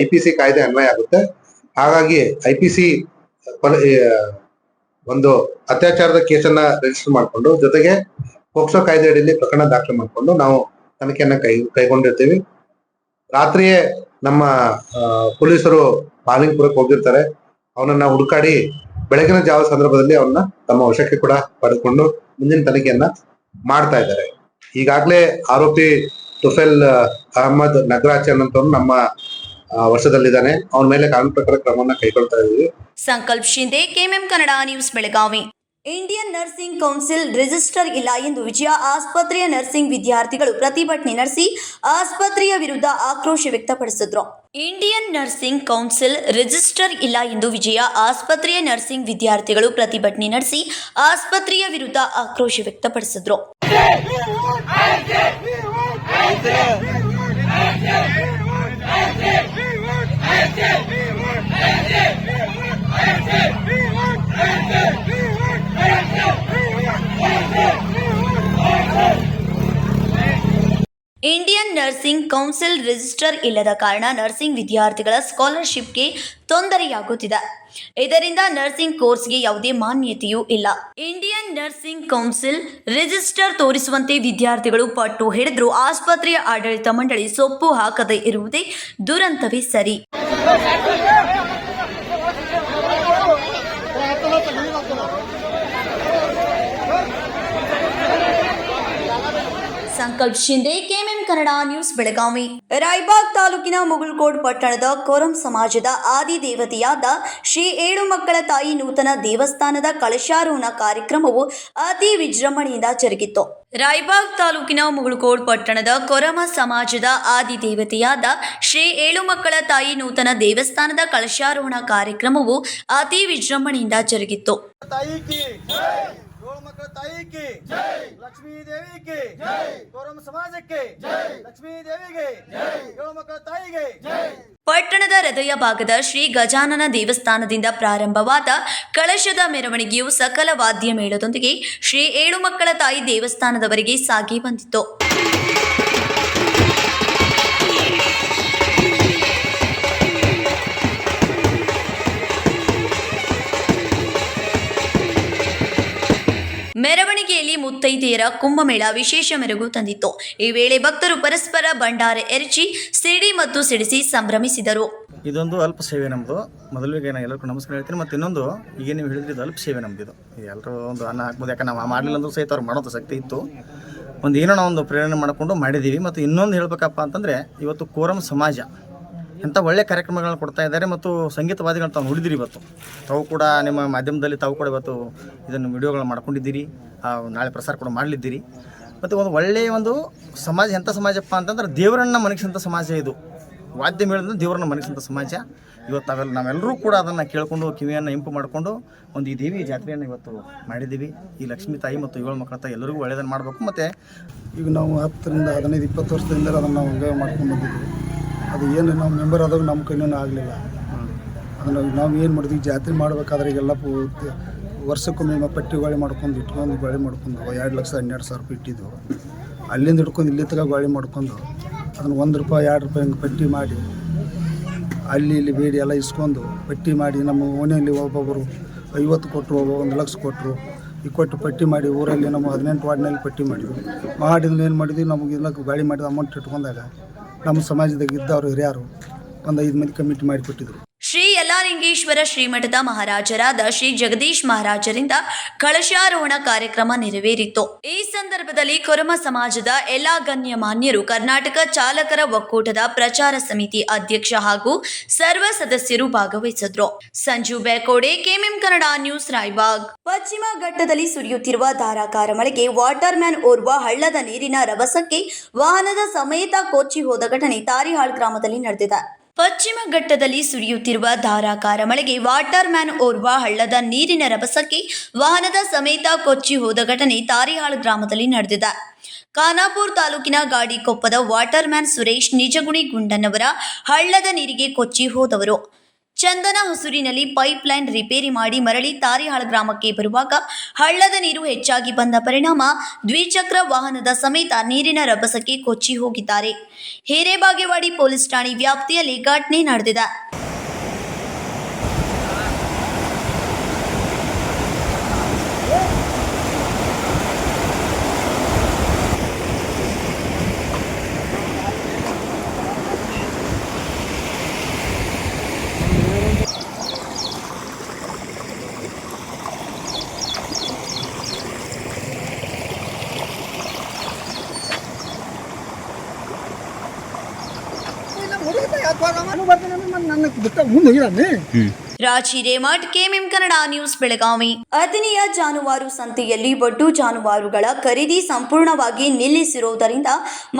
ಐಪಿಸಿ ಕಾಯ್ದೆ ಅನ್ವಯ ಆಗುತ್ತೆ. ಹಾಗಾಗಿ ಐಪಿಸಿ ಒಂದು ಅತ್ಯಾಚಾರದ ಕೇಸನ್ನ ರಿಜಿಸ್ಟರ್ ಮಾಡಿಕೊಂಡು ಜೊತೆಗೆ ಪೋಕ್ಸೋ ಕಾಯ್ದೆ ಅಡಿಯಲ್ಲಿ ಪ್ರಕರಣ ದಾಖಲೆ ಮಾಡಿಕೊಂಡು ನಾವು ತನಿಖೆಯನ್ನ ಕೈಗೊಂಡಿರ್ತೀವಿ. ರಾತ್ರಿಯೇ ನಮ್ಮ ಪೊಲೀಸರು ಮಾಲಿಂಗ್ಪುರಕ್ಕೆ ಹೋಗಿರ್ತಾರೆ. ಅವನನ್ನ ಹುಡುಕಾಡಿ ಬೆಳಗಿನ ಜಾವ ಸಂದರ್ಭದಲ್ಲಿ ಅವನ್ನ ತಮ್ಮ ವಶಕ್ಕೆ ಕೂಡ ಪಡೆದುಕೊಂಡು ಮುಂದಿನ ತನಿಖೆಯನ್ನ ಮಾಡ್ತಾ ಇದ್ದಾರೆ. ಈಗಾಗಲೇ ಆರೋಪಿ ತುಫೇಲ್ ಅಹಮದ್ ನಗರಾಚ್ ಅನ್ನೋಂಥವ್ರು ನಮ್ಮ ವಶದಲ್ಲಿದ್ದಾನೆ. ಅವನ ಮೇಲೆ ಕಾನೂನು ಪ್ರಕಾರ ಕ್ರಮವನ್ನ ಕೈಗೊಳ್ತಾ ಇದ್ದೀವಿ. Sankalp Shinde, KMM Kannada news, Belagavi. Indian nursing council register ಇಲ್ಲ ಎಂದು ವಿಜಯ ಆಸ್ಪತ್ರೆಯ ನರ್ಸಿಂಗ್ ವಿದ್ಯಾರ್ಥಿಗಳು ಪ್ರತಿಭಟನೆ ನಡೆಸಿ ಆಸ್ಪತ್ರೆಯ ವಿರುದ್ಧ ಆಕ್ರೋಶ ವ್ಯಕ್ತಪಡಿಸಿದ್ರು. ಇಂಡಿಯನ್ ನರ್ಸಿಂಗ್ ಕೌನ್ಸಿಲ್ ರಿಜಿಸ್ಟರ್ ಇಲ್ಲ ಎಂದು ವಿಜಯ ಆಸ್ಪತ್ರೆಯ ನರ್ಸಿಂಗ್ ವಿದ್ಯಾರ್ಥಿಗಳು ಪ್ರತಿಭಟನೆ ನಡೆಸಿ ಆಸ್ಪತ್ರೆಯ ವಿರುದ್ಧ ಆಕ್ರೋಶ ವ್ಯಕ್ತಪಡಿಸಿದ್ರು. ಇಂಡಿಯನ್ ನರ್ಸಿಂಗ್ ಕೌನ್ಸಿಲ್ ರಿಜಿಸ್ಟರ್ ಇಲ್ಲದ ಕಾರಣ ನರ್ಸಿಂಗ್ ವಿದ್ಯಾರ್ಥಿಗಳ ಸ್ಕಾಲರ್ಶಿಪ್ಗೆ ತೊಂದರೆಯಾಗುತ್ತಿದೆ. ಇದರಿಂದ ನರ್ಸಿಂಗ್ ಕೋರ್ಸ್ಗೆ ಯಾವುದೇ ಮಾನ್ಯತೆಯೂ ಇಲ್ಲ. ಇಂಡಿಯನ್ ನರ್ಸಿಂಗ್ ಕೌನ್ಸಿಲ್ ರಿಜಿಸ್ಟರ್ ತೋರಿಸುವಂತೆ ವಿದ್ಯಾರ್ಥಿಗಳು ಪಟ್ಟು ಹಿಡಿದ್ರು ಆಸ್ಪತ್ರೆಯ ಆಡಳಿತ ಮಂಡಳಿ ಸೊಪ್ಪು ಹಾಕದೇ ಇರುವುದೇ ದುರಂತವೇ ಸರಿ. ಸಂಕಲ್ಪ ಶಿಂದೆ, ಕೆಎಂಎಂ ಕನ್ನಡ ನ್ಯೂಸ್, ಬೆಳಗಾವಿ. ರಾಯಬಾಗ್ ತಾಲೂಕಿನ ಮುಗುಳ್ಕೋಡ್ ಪಟ್ಟಣದ ಕೊರಂ ಸಮಾಜದ ಆದಿದೇವತೆಯಾದ ಶ್ರೀ ಏಳುಮಕ್ಕಳ ತಾಯಿ ನೂತನ ದೇವಸ್ಥಾನದ ಕಳಶಾರೋಹಣ ಕಾರ್ಯಕ್ರಮವು ಅತಿ ವಿಜೃಂಭಣೆಯಿಂದ ಜರುಗಿತು. ರಾಯಬಾಗ್ ತಾಲೂಕಿನ ಮುಗುಳ್ಕೋಡ್ ಪಟ್ಟಣದ ಕೊರಮ ಸಮಾಜದ ಆದಿದೇವತೆಯಾದ ಶ್ರೀ ಏಳುಮಕ್ಕಳ ತಾಯಿ ನೂತನ ದೇವಸ್ಥಾನದ ಕಳಶಾರೋಹಣ ಕಾರ್ಯಕ್ರಮವು ಅತಿ ವಿಜೃಂಭಣೆಯಿಂದ ಜರುಗಿತು. ಮಕ್ಕಳ ತಾಯಿಗೆ ಲಕ್ಷ್ಮೀ ದೇವಿಗೆ ಗೌರವ ಸಮಾಜಕ್ಕೆ ಲಕ್ಷ್ಮೀ ದೇವಿಗೆ ಮಕ್ಕಳ ತಾಯಿಗೆ. ಪಟ್ಟಣದ ಹೃದಯ ಭಾಗದ ಶ್ರೀ ಗಜಾನನ ದೇವಸ್ಥಾನದಿಂದ ಪ್ರಾರಂಭವಾದ ಕಳಶದ ಮೆರವಣಿಗೆಯು ಸಕಲ ವಾದ್ಯ ಮೇಳದೊಂದಿಗೆ ಶ್ರೀ ಏಳುಮಕ್ಕಳ ತಾಯಿ ದೇವಸ್ಥಾನದವರೆಗೆ ಸಾಗಿ ಬಂದಿತು. ಮೆರವಣಿಗೆಯಲ್ಲಿ ಮುತ್ತೈದೆಯರ ಕುಂಭಮೇಳ ವಿಶೇಷ ಮೆರುಗು ತಂದಿತ್ತು. ಈ ವೇಳೆ ಭಕ್ತರು ಪರಸ್ಪರ ಭಂಡಾರ ಎರಚಿ ಸಿಡಿ ಮತ್ತು ಸಿಡಿಸಿ ಸಂಭ್ರಮಿಸಿದರು. ಇದೊಂದು ಅಲ್ಪ ಸೇವೆ ನಮ್ಮದು. ಮೊದಲಿಗೆ ನಾನು ಎಲ್ಲರಿಗೂ ನಮಸ್ಕಾರ ಹೇಳ್ತೀನಿ. ಮತ್ತು ಇನ್ನೊಂದು ಈಗ ನೀವು ಹೇಳಿದ್ರೆ ಇದು ಅಲ್ಪ ಸೇವೆ ನಮ್ಮದು. ಎಲ್ಲರೂ ಒಂದು ಅನ್ನ ಹಾಕ್ಬೋದು. ಯಾಕೆ ನಾವು ಮಾಡಲಿಲ್ಲ ಅಂದ್ರೂ ಸಹಿತ ಅವ್ರು ಮಾಡೋದು ಶಕ್ತಿ ಇತ್ತು. ಒಂದು ಏನೋ ನಾವು ಒಂದು ಪ್ರೇರಣೆ ಮಾಡಿಕೊಂಡು ಮಾಡಿದ್ದೀವಿ. ಮತ್ತು ಇನ್ನೊಂದು ಹೇಳಬೇಕಪ್ಪ ಅಂತಂದರೆ ಇವತ್ತು ಕೋರಂ ಸಮಾಜ ಇಂಥ ಒಳ್ಳೆಯ ಕಾರ್ಯಕ್ರಮಗಳನ್ನ ಕೊಡ್ತಾ ಇದ್ದಾರೆ ಮತ್ತು ಸಂಗೀತವಾದಿಗಳನ್ನ ತಾವು ನೋಡಿದಿರಿ ಇವತ್ತು. ತಾವು ಕೂಡ ನಿಮ್ಮ ಮಾಧ್ಯಮದಲ್ಲಿ ತಾವು ಕೂಡ ಇವತ್ತು ಇದನ್ನು ವಿಡಿಯೋಗಳನ್ನ ಮಾಡ್ಕೊಂಡಿದ್ದೀರಿ, ನಾಳೆ ಪ್ರಸಾರ ಕೂಡ ಮಾಡಲಿದ್ದೀರಿ. ಮತ್ತು ಒಂದು ಒಳ್ಳೆಯ ಒಂದು ಸಮಾಜ, ಎಂಥ ಸಮಾಜಪ್ಪ ಅಂತಂದ್ರೆ ದೇವರನ್ನ ಮನಗಿಸಂಥ ಸಮಾಜ ಇದು. ವಾದ್ಯ ಮೇಳದಿಂದ ದೇವರನ್ನ ಮನಗಿಸಂಥ ಸಮಾಜ. ಇವತ್ತು ನಾವೆಲ್ಲರೂ ಕೂಡ ಅದನ್ನು ಕೇಳಿಕೊಂಡು ಕಿವಿಯನ್ನು ಇಂಪು ಮಾಡಿಕೊಂಡು ಒಂದು ಈ ದೇವಿ ಜಾತ್ರೆಯನ್ನು ಇವತ್ತು ಮಾಡಿದ್ದೀವಿ. ಈ ಲಕ್ಷ್ಮೀ ತಾಯಿ ಮತ್ತು 7 ಮಕ್ಕಳ ತಾಯಿ ಎಲ್ಲರಿಗೂ ಒಳ್ಳೆಯದನ್ನು ಮಾಡಬೇಕು. ಮತ್ತು ಈಗ ನಾವು 10 ರಿಂದ 15, 20 ವರ್ಷದಿಂದ ಅದನ್ನು ನಾವು ಹಂಗೆ ಮಾಡ್ಕೊಂಡು ಬಂದಿದ್ದೀವಿ. ಅದು ಏನು ನಾವು ಮೆಂಬರ್ ಆದಾಗ ನಮ್ಮ ಕೈನೂ ಆಗಲಿಲ್ಲ. ಅದನ್ನು ನಾವು ಏನು ಮಾಡಿದ್ವಿ, ಜಾತ್ರೆ ಮಾಡಬೇಕಾದ್ರೆ ಈಗೆಲ್ಲ ವರ್ಷಕ್ಕೊಮ್ಮೆ ಪಟ್ಟಿ ಗಾಳಿ ಮಾಡ್ಕೊಂಡು ಇಟ್ಕೊಂಡು ಗಾಳಿ ಮಾಡ್ಕೊಂಡು 2,12,000 ರೂಪಾಯಿ ಇಟ್ಟಿದ್ದು. ಅಲ್ಲಿಂದ ಹಿಡ್ಕೊಂಡು ಇಲ್ಲಿ ತಗ ಗಾಳಿ ಮಾಡ್ಕೊಂಡು ಅದನ್ನು $1, $2 ಹಂಗೆ ಪಟ್ಟಿ ಮಾಡಿ ಅಲ್ಲಿ ಬೇಡಿ ಎಲ್ಲ ಇಸ್ಕೊಂಡು ಪಟ್ಟಿ ಮಾಡಿ ನಮ್ಮ ಓಣಿಯಲ್ಲಿ ಒಬ್ಬೊಬ್ಬರು 50 ಕೊಟ್ಟರು, 1 ಲಕ್ಷ ಕೊಟ್ಟರು. ಈ ಕೊಟ್ಟು ಪಟ್ಟಿ ಮಾಡಿ ಊರಲ್ಲಿ ನಮ್ಮ 18 ವಾರ್ಡ್ನಲ್ಲಿ ಪಟ್ಟಿ ಮಾಡಿದ್ವಿ. ಏನು ಮಾಡಿದ್ವಿ, ನಮಗೆಲ್ಲ ಗಾಳಿ ಮಾಡಿದ ಅಮೌಂಟ್ ಇಟ್ಕೊಂಡಾಗ ನಮ್ಮ ಸಮಾಜದಾಗ ಇದ್ದವರು ಹಿರಿಯರು ಒಂದು 5 ಮಂದಿ ಕಮಿಟಿ ಮಾಡಿಕೊಟ್ಟಿದ್ರು. ಶ್ರೀ ಯಲ್ಲಾಲಿಂಗೇಶ್ವರ ಶ್ರೀಮಠದ ಮಹಾರಾಜರಾದ ಶ್ರೀ ಜಗದೀಶ್ ಮಹಾರಾಜರಿಂದ ಕಳಶಾರೋಹಣ ಕಾರ್ಯಕ್ರಮ ನೆರವೇರಿತು. ಈ ಸಂದರ್ಭದಲ್ಲಿ ಕೊರಮ ಸಮಾಜದ ಎಲ್ಲಾ ಗಣ್ಯಮಾನ್ಯರು, ಕರ್ನಾಟಕ ಚಾಲಕರ ಒಕ್ಕೂಟದ ಪ್ರಚಾರ ಸಮಿತಿ ಅಧ್ಯಕ್ಷ ಹಾಗೂ ಸರ್ವ ಸದಸ್ಯರು ಭಾಗವಹಿಸಿದ್ರು. Sanju Bekode, KMM Kannada news, Raibag. ಪಶ್ಚಿಮ ಘಟ್ಟದಲ್ಲಿ ಸುರಿಯುತ್ತಿರುವ ಧಾರಾಕಾರ ಮಳೆಗೆ ವಾಟರ್ ಮ್ಯಾನ್ ಓರ್ವ ಹಳ್ಳದ ನೀರಿನ ರಭಸಕ್ಕೆ ವಾಹನದ ಸಮೇತ ಕೊಚ್ಚಿ ಹೋದ ಘಟನೆ ತಾರಿಹಾಳ್ ಗ್ರಾಮದಲ್ಲಿ ನಡೆದಿದೆ. ಪಶ್ಚಿಮ ಘಟ್ಟದಲ್ಲಿ ಸುರಿಯುತ್ತಿರುವ ಧಾರಾಕಾರ ಮಳೆಗೆ ವಾಟರ್ ಮ್ಯಾನ್ ಓರ್ವ ಹಳ್ಳದ ನೀರಿನ ರಭಸಕ್ಕೆ ವಾಹನದ ಸಮೇತ ಕೊಚ್ಚಿ ಹೋದ ಘಟನೆ ತಾರಿಹಾಳ್ ಗ್ರಾಮದಲ್ಲಿ ನಡೆದಿದೆ. ಖಾನಾಪುರ ತಾಲೂಕಿನ ಗಾಡಿಕೊಪ್ಪದ ವಾಟರ್ ಮ್ಯಾನ್ ಸುರೇಶ್ ನಿಜಗುಣಿ ಗುಂಡನ್ನವರ ಹಳ್ಳದ ನೀರಿಗೆ ಕೊಚ್ಚಿ ಹೋದವರು. ಚಂದನ ಹೊಸೂರಿನಲ್ಲಿ ಪೈಪ್ ಲೈನ್ ರಿಪೇರಿ ಮಾಡಿ ಮರಳಿ ತಾರಿಹಾಳ್ ಗ್ರಾಮಕ್ಕೆ ಬರುವಾಗ ಹಳ್ಳದ ನೀರು ಹೆಚ್ಚಾಗಿ ಬಂದ ಪರಿಣಾಮ ದ್ವಿಚಕ್ರ ವಾಹನದ ಸಮೇತ ನೀರಿನ ರಭಸಕ್ಕೆ ಕೊಚ್ಚಿ ಹೋಗಿದ್ದಾರೆ. ಹಿರೇಬಾಗೇವಾಡಿ ಪೊಲೀಸ್ ಠಾಣೆ ವ್ಯಾಪ್ತಿಯಲ್ಲಿ ಘಟನೆ ನಡೆದಿದೆ. Raj Hiremath, KMM Kannada news, Belagavi. ಅಥಣಿಯ ಜಾನುವಾರು ಸಂತೆಯಲ್ಲಿ ಒಡ್ಡು ಜಾನುವಾರುಗಳ ಖರೀದಿ ಸಂಪೂರ್ಣವಾಗಿ ನಿಲ್ಲಿಸಿರುವುದರಿಂದ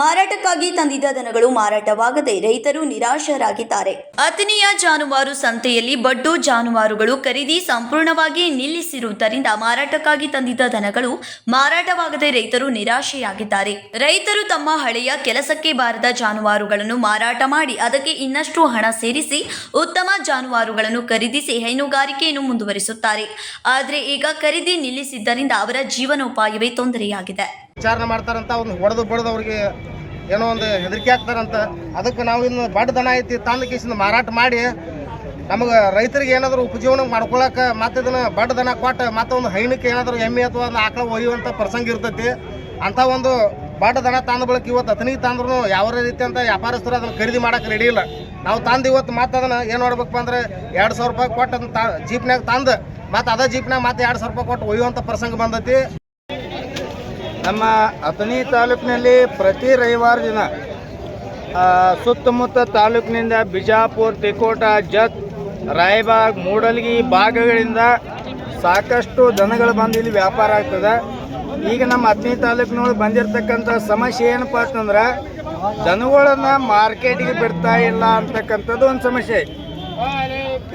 ಮಾರಾಟಕ್ಕಾಗಿ ತಂದಿದ್ದ ದನಗಳು ಮಾರಾಟವಾಗದೆ ರೈತರು ನಿರಾಶರಾಗಿದ್ದಾರೆ. ಅಥಣಿಯ ಜಾನುವಾರು ಸಂತೆಯಲ್ಲಿ ಒಡ್ಡು ಜಾನುವಾರುಗಳು ಖರೀದಿ ಸಂಪೂರ್ಣವಾಗಿ ನಿಲ್ಲಿಸಿರುವುದರಿಂದ ಮಾರಾಟಕ್ಕಾಗಿ ತಂದಿದ್ದ ದನಗಳು ಮಾರಾಟವಾಗದೆ ರೈತರು ನಿರಾಶೆಯಾಗಿದ್ದಾರೆ. ರೈತರು ತಮ್ಮ ಹಳೆಯ ಕೆಲಸಕ್ಕೆ ಬಾರದ ಜಾನುವಾರುಗಳನ್ನು ಮಾರಾಟ ಮಾಡಿ ಅದಕ್ಕೆ ಇನ್ನಷ್ಟು ಹಣ ಸೇರಿಸಿ ಉತ್ತಮ ಜಾನುವಾರುಗಳನ್ನು ಖರೀದಿಸಿ ಹೈನುಗಾರಿಕೆಯನ್ನು ಮುಂದುವರಿಸುತ್ತಾರೆ. ಆದರೆ ಈಗ ಖರೀದಿ ನಿಲ್ಲಿಸಿದ್ದರಿಂದ ಅವರ ಜೀವನೋಪಾಯವೇ ತೊಂದರೆಯಾಗಿದೆ. ವಿಚಾರಣೆ ಮಾಡ್ತಾರಂತ ಒಂದು ಹೊಡೆದು ಬಡದು ಅವ್ರಿಗೆ ಏನೋ ಒಂದು ಹೆದರಿಕೆ ಆಗ್ತಾರಂತ. ಅದಕ್ಕೆ ನಾವು ಇನ್ನು ಬಡ್ ದನ ಐತಿ ತಂದು ಕಿಸಿಂದ ಮಾರಾಟ ಮಾಡಿ ನಮಗೆ ರೈತರಿಗೆ ಏನಾದರೂ ಉಪಜೀವನ ಮಾಡ್ಕೊಳಕ್ಕೆ ಮತ್ತೆ ಇದನ್ನು ಬಡ್ ದನ ಕೊಟ್ಟು ಮತ್ತೆ ಒಂದು ಹೈನಕ್ಕೆ ಏನಾದರೂ ಎಮ್ಮೆ ಅಥವಾ ಒಂದು ಆಕಳ ಒಯ್ಯುವಂಥ ಪ್ರಸಂಗ ಇರ್ತೈತಿ. ಅಂಥ ಒಂದು ಬಡ್ ದನ ತಂದ ಬಳಕ ಇವತ್ತು ಅಥಣಿಗೆ ತಂದ್ರೂ ಯಾವ ರೀತಿ ಅಂತ ವ್ಯಾಪಾರಸ್ಥರು ಅದನ್ನು ಖರೀದಿ ಮಾಡೋಕೆ ರೆಡಿ ಇಲ್ಲ. ನಾವು ತಂದು ಇವತ್ತು ಮತ್ತೆ ಅದನ್ನು ಏನು ಮಾಡ್ಬೇಕಪ್ಪ ಅಂದ್ರೆ 2,000 ರೂಪಾಯಿ ಕೊಟ್ಟು ಅದನ್ನ ಜೀಪ್ನಾಗ ತಂದು ಮತ್ತು ಅದೇ ಜೀಪ್ನಾಗ ಮತ್ತೆ 2,000 ರೂಪಾಯಿ ಕೊಟ್ಟು ಒಯ್ಯುವಂಥ ಪ್ರಸಂಗ ಬಂದೈತಿ. ನಮ್ಮ ಅಥಣಿ ತಾಲೂಕಿನಲ್ಲಿ ಪ್ರತಿ ರವಿವಾರ ದಿನ ಸುತ್ತಮುತ್ತ ತಾಲೂಕಿನಿಂದ ಬಿಜಾಪುರ, ತಿಕೋಟ, ಜತ್, ರಾಯಬಾಗ್, ಮೂಡಲ್ಗಿ ಭಾಗಗಳಿಂದ ಸಾಕಷ್ಟು ದನಗಳು ಬಂದು ಇಲ್ಲಿ ವ್ಯಾಪಾರ ಆಗ್ತದೆ. ಈಗ ನಮ್ಮ ಅಥಣಿ ತಾಲೂಕಿನೊಳಗೆ ಬಂದಿರತಕ್ಕಂಥ ಸಮಸ್ಯೆ ಏನಪ್ಪ ಅಂತಂದ್ರೆ ದನಗಳನ್ನು ಮಾರ್ಕೆಟಿಗೆ ಬಿಡ್ತಾ ಇಲ್ಲ ಅಂತಕ್ಕಂಥದ್ದು ಒಂದು ಸಮಸ್ಯೆ.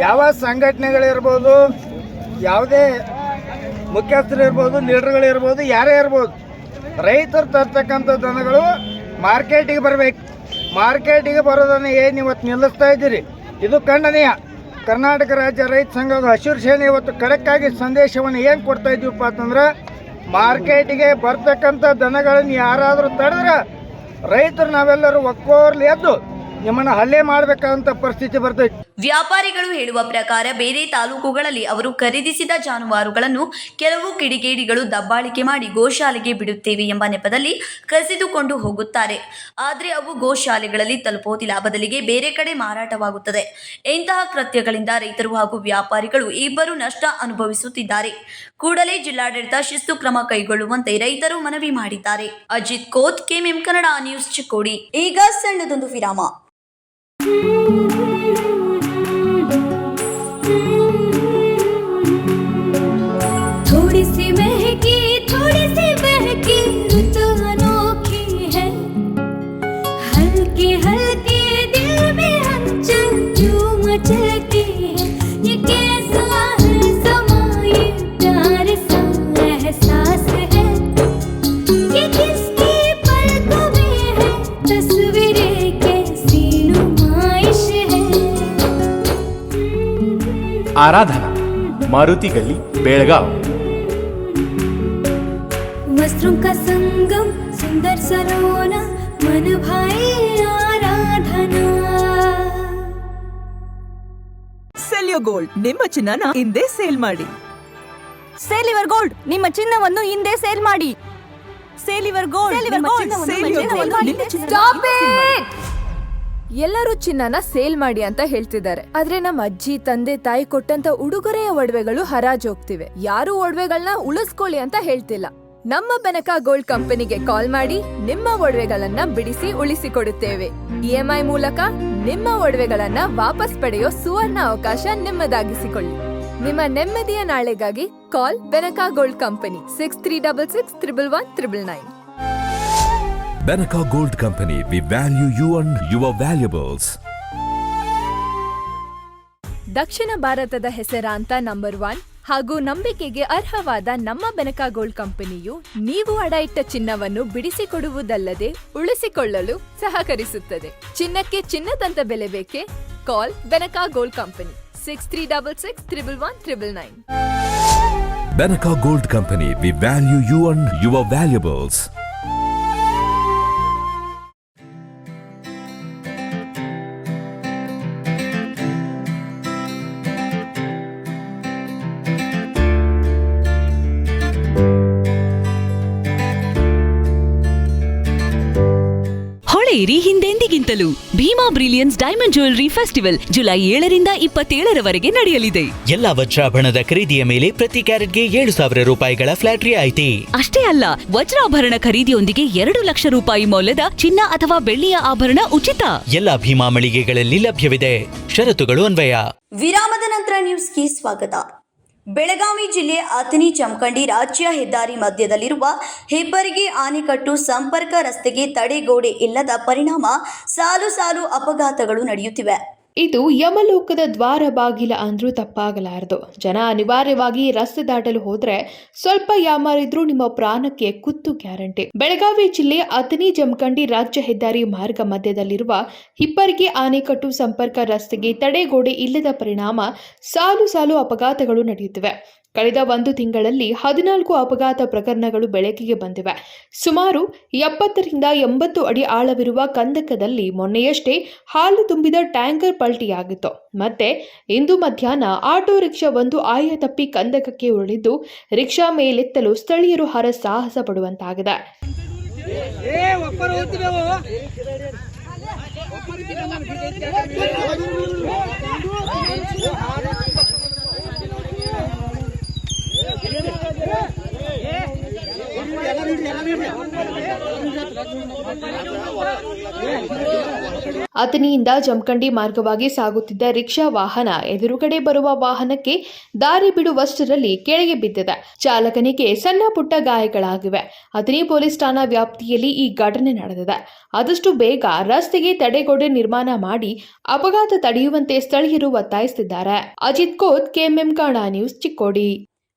ಯಾವ ಸಂಘಟನೆಗಳಿರ್ಬೋದು, ಯಾವುದೇ ಮುಖ್ಯಸ್ಥರು ಇರ್ಬೋದು, ಲೀಡರ್ಗಳಿರ್ಬೋದು, ಯಾರೇ ಇರ್ಬೋದು, ರೈತರು ತರ್ತಕ್ಕಂಥ ದನಗಳು ಮಾರ್ಕೆಟಿಗೆ ಬರಬೇಕು. ಮಾರ್ಕೆಟಿಗೆ ಬರೋದನ್ನು ಏನು ಇವತ್ತು ನಿಲ್ಲಿಸ್ತಾ ಇದ್ದೀರಿ, ಇದು ಖಂಡನೀಯ. ಕರ್ನಾಟಕ ರಾಜ್ಯ ರೈತ ಸಂಘದ ಹಸಿರು ಸೇನೆ ಇವತ್ತು ಖಡಕ್ಕಾಗಿ ಸಂದೇಶವನ್ನು ಏನು ಕೊಡ್ತಾ ಇದ್ದೀವಪ್ಪ ಅಂತಂದ್ರೆ ಮಾರ್ಕೆಟಿಗೆ ಬರ್ತಕ್ಕಂಥ ದನಗಳನ್ನು ಯಾರಾದರೂ ತಡೆದ್ರೆ ರೈತರು ನಾವೆಲ್ಲರೂ ಒಕ್ಕೋರ್ಲಿ ಎದ್ದು ನಿಮ್ಮನ್ನು ಹಲ್ಲೆ ಮಾಡಬೇಕಂತ ಪರಿಸ್ಥಿತಿ ಬರ್ತೈತಿ. ವ್ಯಾಪಾರಿಗಳು ಹೇಳುವ ಪ್ರಕಾರ ಬೇರೆ ತಾಲೂಕುಗಳಲ್ಲಿ ಅವರು ಖರೀದಿಸಿದ ಜಾನುವಾರುಗಳನ್ನು ಕೆಲವು ಕಿಡಿಗೇಡಿಗಳು ದಬ್ಬಾಳಿಕೆ ಮಾಡಿ ಗೋಶಾಲೆಗೆ ಬಿಡುತ್ತೇವೆ ಎಂಬ ನೆಪದಲ್ಲಿ ಕಸಿದುಕೊಂಡು ಹೋಗುತ್ತಾರೆ. ಆದರೆ ಅವು ಗೋಶಾಲೆಗಳಲ್ಲಿ ತಲುಪುವುದಿಲ್ಲ, ಬದಲಿಗೆ ಬೇರೆ ಕಡೆ ಮಾರಾಟವಾಗುತ್ತದೆ. ಇಂತಹ ಕೃತ್ಯಗಳಿಂದ ರೈತರು ಹಾಗೂ ವ್ಯಾಪಾರಿಗಳು ಇಬ್ಬರು ನಷ್ಟ ಅನುಭವಿಸುತ್ತಿದ್ದಾರೆ. ಕೂಡಲೇ ಜಿಲ್ಲಾಡಳಿತ ಶಿಸ್ತು ಕ್ರಮ ಕೈಗೊಳ್ಳುವಂತೆ ರೈತರು ಮನವಿ ಮಾಡಿದ್ದಾರೆ. Ajit Koth, KMM Kannada news, Chikkodi. ಈಗ ಸಣ್ಣದೊಂದು ವಿರಾಮ. थोड़ी सी महकी थोड़ी सी बहकी रुत अनोखी है, हल्के हल्के दिल में हलचल क्यों मचलती है, ये कैसा है समा, ये प्यार सा एहसास है, ये किसकी पलकों में है तस्वीरें कैसी नुमाइश है। आराधना, मारुति गली, बेळगाव। वस्त्रों का संगम सुंदर सलोना मन भाई आराधना। ಸೆಲ್ಯೋ ಗೋಲ್ಡ್ ನಿಮ್ಮ ಚಿನ್ನನ ಹಿಂದೆ ಸೇಲ್ ಮಾಡಿ. ಸೇಲಿವರ್ ಗೋಲ್ಡ್ ನಿಮ್ಮ ಚಿನ್ನವನ್ನು ಹಿಂದೆ ಸೇಲ್ ಮಾಡಿ. ಸೇಲಿವರ್ ಗೋಲ್ಡ್ ಎಲ್ಲರೂ ಚಿನ್ನನ ಸೇಲ್ ಮಾಡಿ ಅಂತ ಹೇಳ್ತಿದ್ದಾರೆ, ಆದ್ರೆ ನಮ್ಮ ಅಜ್ಜಿ ತಂದೆ ತಾಯಿ ಕೊಟ್ಟಂತ ಉಡುಗೊರೆಯ ಒಡವೆಗಳು ಹರಾಜೋಗ್ತಿವೆ. ಯಾರು ಒಡವೆಗಳನ್ನ ಉಳಿಸ್ಕೊಳ್ಳಿ ಅಂತ ಹೇಳ್ತಿಲ್ಲ. ನಮ್ಮ ಬೆನಕ ಗೋಲ್ಡ್ ಕಂಪನಿಗೆ ಕಾಲ್ ಮಾಡಿ ನಿಮ್ಮ ಒಡವೆಗಳನ್ನ ಬಿಡಿಸಿ ಉಳಿಸಿಕೊಡುತ್ತೇವೆ. EMI ಮೂಲಕ ನಿಮ್ಮ ಒಡವೆಗಳನ್ನ ವಾಪಸ್ ಪಡೆಯೋ ಸುವರ್ಣ ಅವಕಾಶ ನಿಮ್ಮದಾಗಿಸಿಕೊಳ್ಳಿ. ನಿಮ್ಮ ನೆಮ್ಮದಿಯ ನಾಳೆಗಾಗಿ ಕಾಲ್ Benaka gold company 6366 111 999. Benaka Gold Company, we value you and your valuables. ದಕ್ಷಿಣ ಭಾರತದ ಹೆಸರಾಂತ ನಂಬರ್ 1 ಹಾಗೂ ನಂಬಿಕೆಗೆ ಅರ್ಹವಾದ ನಮ್ಮ ಬೆನಕ ಗೋಲ್ಡ್ ಕಂಪನಿಯು ನೀವು ಅಡ ಇಟ್ಟ ಚಿನ್ನವನ್ನು ಬಿಡಿಸಿಕೊಡುವುದಲ್ಲದೆ ಉಳಿಸಿಕೊಳ್ಳಲು ಸಹಕರಿಸುತ್ತದೆ. ಚಿನ್ನಕ್ಕೆ ಚಿನ್ನದಂತ ಬೆಲೆ ಬೇಕೆ? ಕಾಲ್ Benaka gold company 6366 111 999. Benaka Gold Company, we value you and your valuables. ಹೊಳೆಯಿರಿ ಹಿಂದೆಂದಿಗಿಂತಲೂ Bhima brilliance diamond jewellery festival July 7ರಿಂದ 27ರವರೆಗೆ ನಡೆಯಲಿದೆ. ಎಲ್ಲ ವಜ್ರಾಭರಣದ ಖರೀದಿಯ ಮೇಲೆ ಪ್ರತಿ ಕ್ಯಾರೆಟ್ಗೆ 7,000 ರೂಪಾಯಿಗಳ ಫ್ಲಾಟ್ ರಿಯಾಯಿತಿ. ಅಷ್ಟೇ ಅಲ್ಲ, ವಜ್ರಾಭರಣ ಖರೀದಿಯೊಂದಿಗೆ 2 ಲಕ್ಷ ರೂಪಾಯಿ ಮೌಲ್ಯದ ಚಿನ್ನ ಅಥವಾ ಬೆಳ್ಳಿಯ ಆಭರಣ ಉಚಿತ. ಎಲ್ಲ ಭೀಮಾ ಮಳಿಗೆಗಳಲ್ಲಿ ಲಭ್ಯವಿದೆ. ಷರತ್ತುಗಳು ಅನ್ವಯ. ವಿರಾಮದ ನಂತರ ನ್ಯೂಸ್ಗೆ ಸ್ವಾಗತ. ಬೆಳಗಾವಿ ಜಿಲ್ಲೆ ಅಥಣಿ ಜಮಖಂಡಿ ರಾಜ್ಯ ಹೆದ್ದಾರಿ ಮಧ್ಯದಲ್ಲಿರುವ ಹೆಬ್ಬರಗಿ ಆನೆಕಟ್ಟು ಸಂಪರ್ಕ ರಸ್ತೆಗೆ ತಡೆಗೋಡೆ ಇಲ್ಲದ ಪರಿಣಾಮ ಸಾಲು ಸಾಲು ಅಪಘಾತಗಳು ನಡೆಯುತ್ತಿವೆ. ಇದು ಯಮಲೋಕದ ದ್ವಾರ ಬಾಗಿಲ ಅಂದ್ರೂ ತಪ್ಪಾಗಲಾರದು. ಜನ ಅನಿವಾರ್ಯವಾಗಿ ರಸ್ತೆ ದಾಟಲು ಹೋದ್ರೆ ಸ್ವಲ್ಪ ಯಾಮಾರಿದ್ರೂ ನಿಮ್ಮ ಪ್ರಾಣಕ್ಕೆ ಕುತ್ತು ಗ್ಯಾರಂಟಿ. ಬೆಳಗಾವಿ ಜಿಲ್ಲೆ ಅಥಣಿ ಜಮಖಂಡಿ ರಾಜ್ಯ ಹೆದ್ದಾರಿ ಮಾರ್ಗ ಮಧ್ಯದಲ್ಲಿರುವ ಹಿಪ್ಪರಗಿ ಆನೆಕಟ್ಟು ಸಂಪರ್ಕ ರಸ್ತೆಗೆ ತಡೆಗೋಡೆ ಇಲ್ಲದ ಪರಿಣಾಮ ಸಾಲು ಸಾಲು ಅಪಘಾತಗಳು ನಡೆಯುತ್ತಿವೆ. ಕಳೆದ 1 ತಿಂಗಳಲ್ಲಿ 14 ಅಪಘಾತ ಪ್ರಕರಣಗಳು ಬೆಳಕಿಗೆ ಬಂದಿವೆ. ಸುಮಾರು 70ರಿಂದ 80 ಅಡಿ ಆಳವಿರುವ ಕಂದಕದಲ್ಲಿ ಮೊನ್ನೆಯಷ್ಟೇ ಹಾಲು ತುಂಬಿದ ಟ್ಯಾಂಕರ್ ಪಲ್ಟಿಯಾಗಿತ್ತು. ಮತ್ತೆ ಇಂದು ಮಧ್ಯಾಹ್ನ ಆಟೋ ರಿಕ್ಷಾ ಒಂದು ಆಯ ತಪ್ಪಿ ಕಂದಕಕ್ಕೆ ಉರುಳಿದ್ದು ರಿಕ್ಷಾ ಮೇಲೆತ್ತಲು ಸ್ಥಳೀಯರು ಹರಸಾಹಸ ಪಡುವಂತಾಗಿದೆ. ಅಥಣಿಯಿಂದ ಜಮಖಂಡಿ ಮಾರ್ಗವಾಗಿ ಸಾಗುತ್ತಿದ್ದ ರಿಕ್ಷಾ ವಾಹನ ಎದುರುಗಡೆ ಬರುವ ವಾಹನಕ್ಕೆ ದಾರಿ ಬಿಡುವಷ್ಟರಲ್ಲಿ ಕೆಳಗೆ ಬಿದ್ದಿದೆ. ಚಾಲಕನಿಗೆ ಸಣ್ಣ ಪುಟ್ಟ ಗಾಯಗಳಾಗಿವೆ. ಅಥಣಿ ಪೊಲೀಸ್ ಠಾಣಾ ವ್ಯಾಪ್ತಿಯಲ್ಲಿ ಈ ಘಟನೆ ನಡೆದಿದೆ. ಆದಷ್ಟು ಬೇಗ ರಸ್ತೆಗೆ ತಡೆಗೋಡೆ ನಿರ್ಮಾಣ ಮಾಡಿ ಅಪಘಾತ ತಡೆಯುವಂತೆ ಸ್ಥಳೀಯರು ಒತ್ತಾಯಿಸುತ್ತಿದ್ದಾರೆ. Ajit Koth, KMM Kannada news, Chikkodi.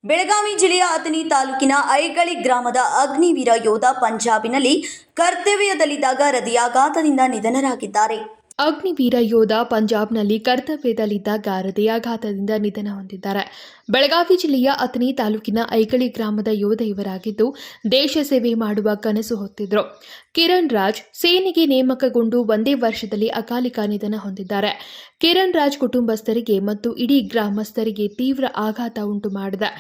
ಬೆಳಗಾವಿ ಜಿಲ್ಲೆಯ ಅಥಣಿ ತಾಲೂಕಿನ ಐಗಳಿ ಗ್ರಾಮದ ಅಗ್ನಿವೀರ ಯೋಧ ಪಂಜಾಬಿನಲ್ಲಿ ಕರ್ತವ್ಯದಲ್ಲಿದ್ದಾಗ ಹೃದಯಾಘಾತದಿಂದ ನಿಧನರಾಗಿದ್ದಾರೆ. ಅಗ್ನಿವೀರ ಯೋಧ ಪಂಜಾಬ್ನಲ್ಲಿ ಕರ್ತವ್ಯದಲ್ಲಿದ್ದಾಗ ಹೃದಯಾಘಾತದಿಂದ ನಿಧನ ಹೊಂದಿದ್ದಾರೆ. ಬೆಳಗಾವಿ ಜಿಲ್ಲೆಯ ಅಥಣಿ ತಾಲೂಕಿನ ಐಗಳಿ ಗ್ರಾಮದ ಯೋಧ ಇವರಾಗಿದ್ದು ದೇಶ ಸೇವೆ ಮಾಡುವ ಕನಸು ಹೊತ್ತಿದ್ರು. ಕಿರಣ್ ರಾಜ್ ಸೇನೆಗೆ ನೇಮಕಗೊಂಡು ಒಂದೇ ವರ್ಷದಲ್ಲಿ ಅಕಾಲಿಕ ನಿಧನ ಹೊಂದಿದ್ದಾರೆ. ಕಿರಣ್ ರಾಜ್ ಕುಟುಂಬಸ್ಥರಿಗೆ ಮತ್ತು ಇಡೀ ಗ್ರಾಮಸ್ಥರಿಗೆ ತೀವ್ರ ಆಘಾತ ಉಂಟು ಮಾಡಿದೆ.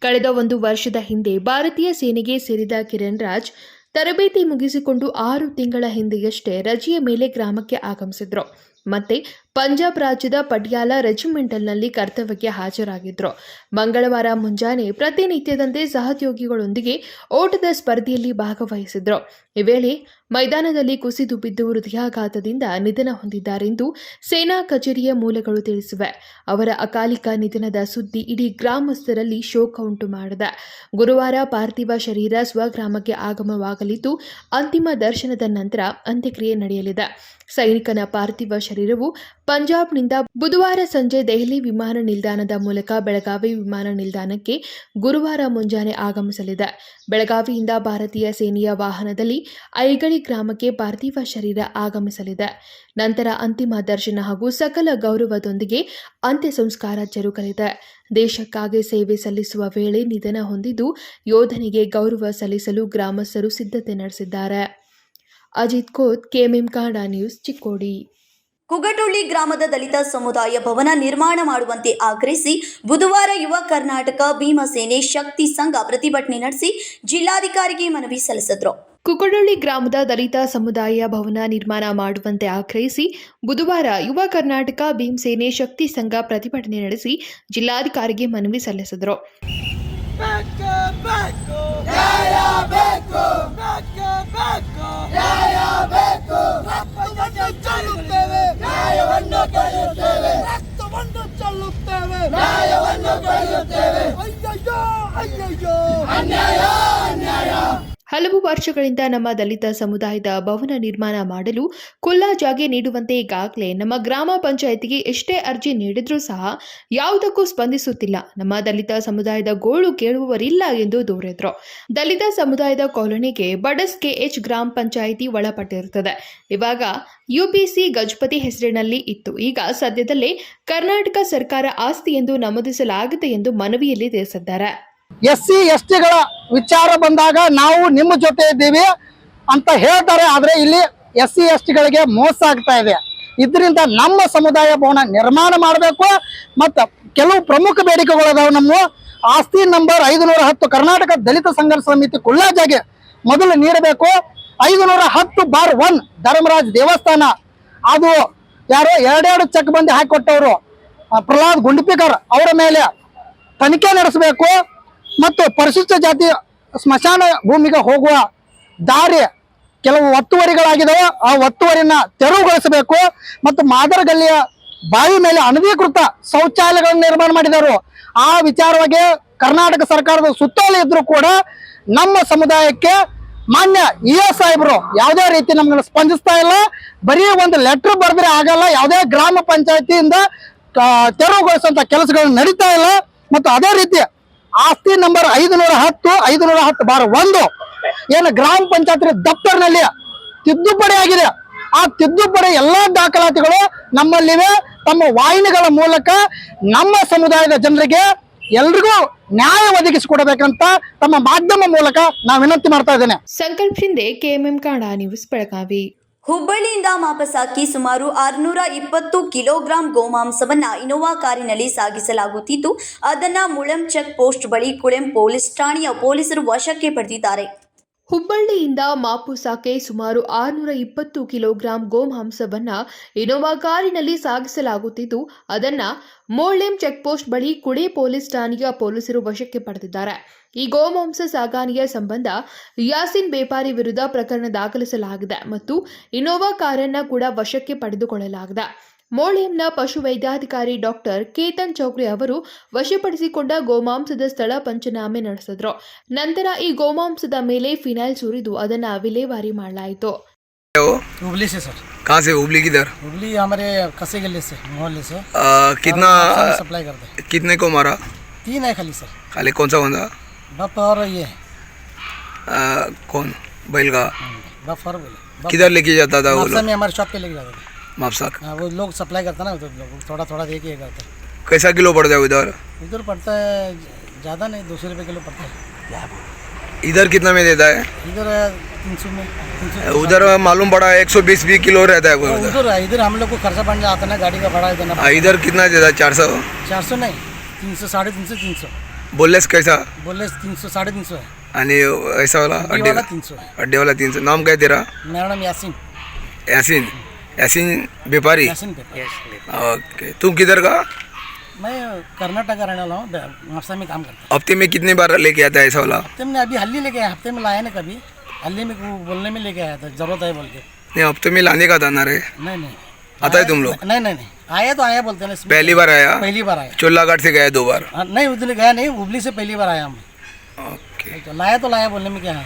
ಕಳೆದ 1 ವರ್ಷದ ಹಿಂದೆ ಭಾರತೀಯ ಸೇನೆಗೆ ಸೇರಿದ ಕಿರಣ್ ರಾಜ್ ತರಬೇತಿ ಮುಗಿಸಿಕೊಂಡು 6 ತಿಂಗಳ ಹಿಂದೆಯಷ್ಟೇ ರಜೆಯ ಮೇಲೆ ಗ್ರಾಮಕ್ಕೆ ಆಗಮಿಸಿದ್ರು. ಮತ್ತೆ ಪಂಜಾಬ್ ರಾಜ್ಯದ ಪಟಿಯಾಲ ರೆಜಿಮೆಂಟಲ್ನಲ್ಲಿ ಕರ್ತವ್ಯಕ್ಕೆ ಹಾಜರಾಗಿದ್ದರು. ಮಂಗಳವಾರ ಮುಂಜಾನೆ ಪ್ರತಿನಿತ್ಯದಂತೆ ಸಹೋದ್ಯೋಗಿಗಳೊಂದಿಗೆ ಓಟದ ಸ್ಪರ್ಧೆಯಲ್ಲಿ ಭಾಗವಹಿಸಿದ್ರು. ಈ ವೇಳೆ ಮೈದಾನದಲ್ಲಿ ಕುಸಿದು ಬಿದ್ದು ಹೃದಯಾಘಾತದಿಂದ ನಿಧನ ಹೊಂದಿದ್ದಾರೆಂದು ಸೇನಾ ಕಚೇರಿಯ ಮೂಲಗಳು ತಿಳಿಸಿವೆ. ಅವರ ಅಕಾಲಿಕ ನಿಧನದ ಸುದ್ದಿ ಇಡೀ ಗ್ರಾಮಸ್ಥರಲ್ಲಿ ಶೋಕ ಉಂಟು ಮಾಡಿದೆ. ಗುರುವಾರ ಪಾರ್ಥಿವ ಶರೀರ ಸ್ವಗ್ರಾಮಕ್ಕೆ ಆಗಮವಾಗಲಿದ್ದು, ಅಂತಿಮ ದರ್ಶನದ ನಂತರ ಅಂತ್ಯಕ್ರಿಯೆ ನಡೆಯಲಿದೆ. ಸೈನಿಕನ ಪಾರ್ಥಿವ ಶರೀರವು ಪಂಜಾಬ್ನಿಂದ ಬುಧವಾರ ಸಂಜೆ ದೆಹಲಿ ವಿಮಾನ ನಿಲ್ದಾಣದ ಮೂಲಕ ಬೆಳಗಾವಿ ವಿಮಾನ ನಿಲ್ದಾಣಕ್ಕೆ ಗುರುವಾರ ಮುಂಜಾನೆ ಆಗಮಿಸಲಿದೆ. ಬೆಳಗಾವಿಯಿಂದ ಭಾರತೀಯ ಸೇನೆಯ ವಾಹನದಲ್ಲಿ ಐಗಳಿ ಗ್ರಾಮಕ್ಕೆ ಪಾರ್ಥಿವ ಶರೀರ ಆಗಮಿಸಲಿದೆ. ನಂತರ ಅಂತಿಮ ದರ್ಶನ ಹಾಗೂ ಸಕಲ ಗೌರವದೊಂದಿಗೆ ಅಂತ್ಯ ಸಂಸ್ಕಾರ ಜರುಗಲಿದೆ. ದೇಶಕ್ಕಾಗಿ ಸೇವೆ ಸಲ್ಲಿಸುವ ವೇಳೆ ನಿಧನ ಹೊಂದಿದ್ದು, ಯೋಧನಿಗೆ ಗೌರವ ಸಲ್ಲಿಸಲು ಗ್ರಾಮಸ್ಥರು ಸಿದ್ಧತೆ ನಡೆಸಿದ್ದಾರೆ. Ajit Koth, KMM Kannada news, Chikkodi. ಕುಗಟೊಳ್ಳಿ ಗ್ರಾಮದ ದಲಿತ ಸಮುದಾಯ ಭವನ ನಿರ್ಮಾಣ ಮಾಡುವಂತೆ ಆಗ್ರಹಿಸಿ ಬುಧವಾರ ಯುವ ಕರ್ನಾಟಕ ಭೀಮಸೇನೆ ಶಕ್ತಿ ಸಂಘ ಪ್ರತಿಭಟನೆ ನಡೆಸಿ ಜಿಲ್ಲಾಧಿಕಾರಿಗೆ ಮನವಿ ಸಲ್ಲಿಸಿದರು. ಕುಕಡೊಳ್ಳಿ ಗ್ರಾಮದ ದಲಿತ ಸಮುದಾಯ ಭವನ ನಿರ್ಮಾಣ ಮಾಡುವಂತೆ ಆಗ್ರಹಿಸಿ ಬುಧವಾರ ಯುವ ಕರ್ನಾಟಕ ಭೀಮಸೇನೆ ಶಕ್ತಿ ಸಂಘ ಪ್ರತಿಭಟನೆ ನಡೆಸಿ ಜಿಲ್ಲಾಧಿಕಾರಿಗೆ ಮನವಿ ಸಲ್ಲಿಸಿದರು. ಹಲವು ವರ್ಷಗಳಿಂದ ನಮ್ಮ ದಲಿತ ಸಮುದಾಯದ ಭವನ ನಿರ್ಮಾಣ ಮಾಡಲು ಖುಲ್ಲಾ ಜಾಗೆ ನೀಡುವಂತೆ ಈಗಾಗಲೇ ನಮ್ಮ ಗ್ರಾಮ ಪಂಚಾಯಿತಿಗೆ ಎಷ್ಟೇ ಅರ್ಜಿ ನೀಡಿದ್ರೂ ಸಹ ಯಾವುದಕ್ಕೂ ಸ್ಪಂದಿಸುತ್ತಿಲ್ಲ. ನಮ್ಮ ದಲಿತ ಸಮುದಾಯದ ಗೋಳು ಕೇಳುವವರಿಲ್ಲ ಎಂದು ದೂರಿದ್ರು. ದಲಿತ ಸಮುದಾಯದ ಕಾಲೋನಿಗೆ ಬಡಸ್ ಕೆಎಚ್ ಗ್ರಾಮ ಪಂಚಾಯಿತಿ ಒಳಪಟ್ಟಿರುತ್ತದೆ. ಇವಾಗ ಯುಪಿಸಿ ಗಜಪತಿ ಹೆಸರಿನಲ್ಲಿ ಇತ್ತು. ಈಗ ಸದ್ಯದಲ್ಲೇ ಕರ್ನಾಟಕ ಸರ್ಕಾರ ಆಸ್ತಿ ಎಂದು ನಮೂದಿಸಲಾಗಿದೆ ಎಂದು ಮನವಿಯಲ್ಲಿ ತಿಳಿಸಿದ್ದಾರೆ. SC STಗಳ ವಿಚಾರ ಬಂದಾಗ ನಾವು ನಿಮ್ಮ ಜೊತೆ ಇದ್ದೀವಿ ಅಂತ ಹೇಳ್ತಾರೆ. ಆದರೆ ಇಲ್ಲಿ SC STಗಳಿಗೆ ಮೋಸ ಆಗ್ತಾ ಇದೆ. ಇದರಿಂದ ನಮ್ಮ ಸಮುದಾಯ ಭವನ ನಿರ್ಮಾಣ ಮಾಡಬೇಕು. ಮತ್ತು ಕೆಲವು ಪ್ರಮುಖ ಬೇಡಿಕೆಗಳದಾವ. ನಮ್ಮ ಆಸ್ತಿ ನಂಬರ್ 510 ಕರ್ನಾಟಕ ದಲಿತ ಸಂಘರ್ಷ ಸಮಿತಿ ಖುಲ್ಲಾ ಜಾಗೆ ಮೊದಲು ನೀಡಬೇಕು. 510/1 ಧರ್ಮರಾಜ್ ದೇವಸ್ಥಾನ ಅದು ಯಾರೋ 2 ಚೆಕ್ ಬಂದಿ ಹಾಕಿಕೊಟ್ಟವರು ಪ್ರಹ್ಲಾದ್ ಗುಂಡಿಪಿಕರ್ ಅವರ ಮೇಲೆ ತನಿಖೆ ನಡೆಸಬೇಕು. ಮತ್ತು ಪರಿಶಿಷ್ಟ ಜಾತಿ ಸ್ಮಶಾನ ಭೂಮಿಗೆ ಹೋಗುವ ದಾರಿ ಕೆಲವು ಒತ್ತುವರಿಗಳಾಗಿದ್ದಾವೆ, ಆ ಒತ್ತುವರಿನ ತೆರವುಗೊಳಿಸಬೇಕು. ಮತ್ತು ಮಾದರಗಲ್ಲಿಯ ಬಾವಿ ಮೇಲೆ ಅನಧಿಕೃತ ಶೌಚಾಲಯಗಳನ್ನು ನಿರ್ಮಾಣ ಮಾಡಿದರು. ಆ ವಿಚಾರವಾಗಿ ಕರ್ನಾಟಕ ಸರ್ಕಾರದ ಸುತ್ತೋಲೆ ಇದ್ರೂ ಕೂಡ ನಮ್ಮ ಸಮುದಾಯಕ್ಕೆ ಮಾನ್ಯ ES ಸಾಹೇಬರು ಯಾವುದೇ ರೀತಿ ನಮ್ಗೆ ಸ್ಪಂದಿಸ್ತಾ ಇಲ್ಲ. ಬರೀ ಒಂದು ಲೆಟರ್ ಬರೆದ್ರೆ ಆಗಲ್ಲ. ಯಾವುದೇ ಗ್ರಾಮ ಪಂಚಾಯತಿಯಿಂದ ತೆರವುಗೊಳಿಸುವಂತ ಕೆಲಸಗಳು ನಡೀತಾ ಇಲ್ಲ. ಮತ್ತು ಅದೇ ರೀತಿ ಆಸ್ತಿ ನಂಬರ್ 510/1 ಏನು ಗ್ರಾಮ ಪಂಚಾಯತ್ ದಫ್ತರ್ನಲ್ಲಿ ತಿದ್ದುಪಡಿ ಆಗಿದೆ. ಆ ತಿದ್ದುಪಡಿ ಎಲ್ಲಾ ದಾಖಲಾತಿಗಳು ನಮ್ಮಲ್ಲಿವೆ. ತಮ್ಮ ವಾಹಿನಿಗಳ ಮೂಲಕ ನಮ್ಮ ಸಮುದಾಯದ ಜನರಿಗೆ ಎಲ್ರಿಗೂ ನ್ಯಾಯ ಒದಗಿಸಿಕೊಡಬೇಕಂತ ತಮ್ಮ ಮಾಧ್ಯಮ ಮೂಲಕ ನಾನು ವಿನಂತಿ ಮಾಡ್ತಾ ಇದ್ದೇನೆ. ಸಂಕಲ್ಪ ಶಿಂದೆ, ಕೆಎಂಎಂ ಕನ್ನಡ ನ್ಯೂಸ್, ಬೆಳಗಾವಿ. ಹುಬ್ಬಳ್ಳಿಯಿಂದ ಮಾಪಸಾಕಿ ಸುಮಾರು 620 ಕಿಲೋಗ್ರಾಂ ಗೋಮಾಂಸವನ್ನ ಇನೋವಾ ಕಾರಿನಲ್ಲಿ ಸಾಗಿಸಲಾಗುತ್ತಿದ್ದು, ಅದನ್ನು ಮುಳಂ ಚೆಕ್ ಪೋಸ್ಟ್ ಬಳಿ ಕುಳೆಂ ಪೊಲೀಸ್ ಠಾಣೆಯ ಪೊಲೀಸರು ವಶಕ್ಕೆ ಪಡೆದಿದ್ದಾರೆ. ಹುಬ್ಬಳ್ಳಿಯಿಂದ ಮಾಪುಸಾಕ್ಕೆ ಸುಮಾರು 620 ಕಿಲೋಗ್ರಾಂ ಗೋಮಾಂಸವನ್ನ ಇನೋವಾ ಕಾರಿನಲ್ಲಿ ಸಾಗಿಸಲಾಗುತ್ತಿದ್ದು, ಅದನ್ನ ಮೋಳ್ಳೆಂ ಚೆಕ್ಪೋಸ್ಟ್ ಬಳಿ ಕುಳೆ ಪೊಲೀಸ್ ಠಾಣೆಯ ಪೊಲೀಸರು ವಶಕ್ಕೆ ಪಡೆದಿದ್ದಾರೆ. ಈ ಗೋಮಾಂಸ ಸಾಗಾಣೆಯ ಸಂಬಂಧ ಯಾಸಿನ್ ಬೇಪಾರಿ ವಿರುದ್ಧ ಪ್ರಕರಣ ದಾಖಲಿಸಲಾಗಿದೆ ಮತ್ತು ಇನೋವಾ ಕಾರನ್ನ ಕೂಡ ವಶಕ್ಕೆ ಪಡೆದುಕೊಳ್ಳಲಾಗಿದೆ. ಮೋಳ್ಳೆಂನ ಪಶುವೈದ್ಯಾಧಿಕಾರಿ ಡಾಕ್ಟರ್ ಕೇತನ್ ಚೌಕ್ರಿ ಅವರು ವಶಪಡಿಸಿಕೊಂಡ ಗೋಮಾಂಸದ ಸ್ಥಳ ಪಂಚನಾಮೆ ನಡೆಸಿದ್ರು. ನಂತರ ಈ ಗೋಮಾಂಸದ ಮೇಲೆ ಫಿನೈಲ್ ಸುರಿದು ಅದನ್ನು ವಿಲೇವಾರಿ ಮಾಡಲಾಯಿತು. हुबली से सर. कहाँ से? हुबली किधर? हुबली हमारे कसे गले से, मोहल्ले से. कितना सप्लाई करते हैं. कितने को मारा? 3 है खाली सर. खाली कौन सा बंदा? बफ और ये कौन बैल का? बफ और बैल. किधर लेके जाता था वो लोग? में हमारे शॉप पे लेके जाते थे. मापसा वो लोग सप्लाई करता ना, तो थोड़ा थोड़ा दे के करते. कैसा किलो पड़ता है उधर? इधर पड़ता है ज़्यादा नहीं, 200 रुपये किलो पड़ता है. इधर कितना में देता है? इधर 300 में. उधर मालूम पड़ा 120 किलो रहता है इधर हम लोग को खर्चा बन जाता है ना, गाड़ी का भाड़ा देना. इधर कितना देता है? 400 नहीं, 300, 350, 300. बोलेस कैसा? बोलेस 300, 350 है. आणि ऐसा वाला अड्डे वाला 300 है. अड्डे वाला 300. नाम क्या तेरा? मेरा नाम यासीन. यासीन. यासीन व्यापारी। ओके, तुम किधर का? मैं कर्नाटक का रहने वाला हूँ, नाश्ता में काम करता हफ्ते में कितने बार लेके आता है ऐसा वाला? हफ्ते में अभी हल्ली लेके आया, हफ्ते में लाया ना कभी, हल्ली में बोलने में लेके आया था, जरूरत है बोल के। नहीं, हफ्ते में लाने का दाना रे। नहीं आता है तुम लोग? नहीं आया तो आया बोलते हैं। पहली बार आया? पहली बार आया। चोलाघाट से गया 2 बार? नहीं, उधर गया नहीं, हुबली से पहली बार आया हम। ओके, तो लाया बोलने में क्या है।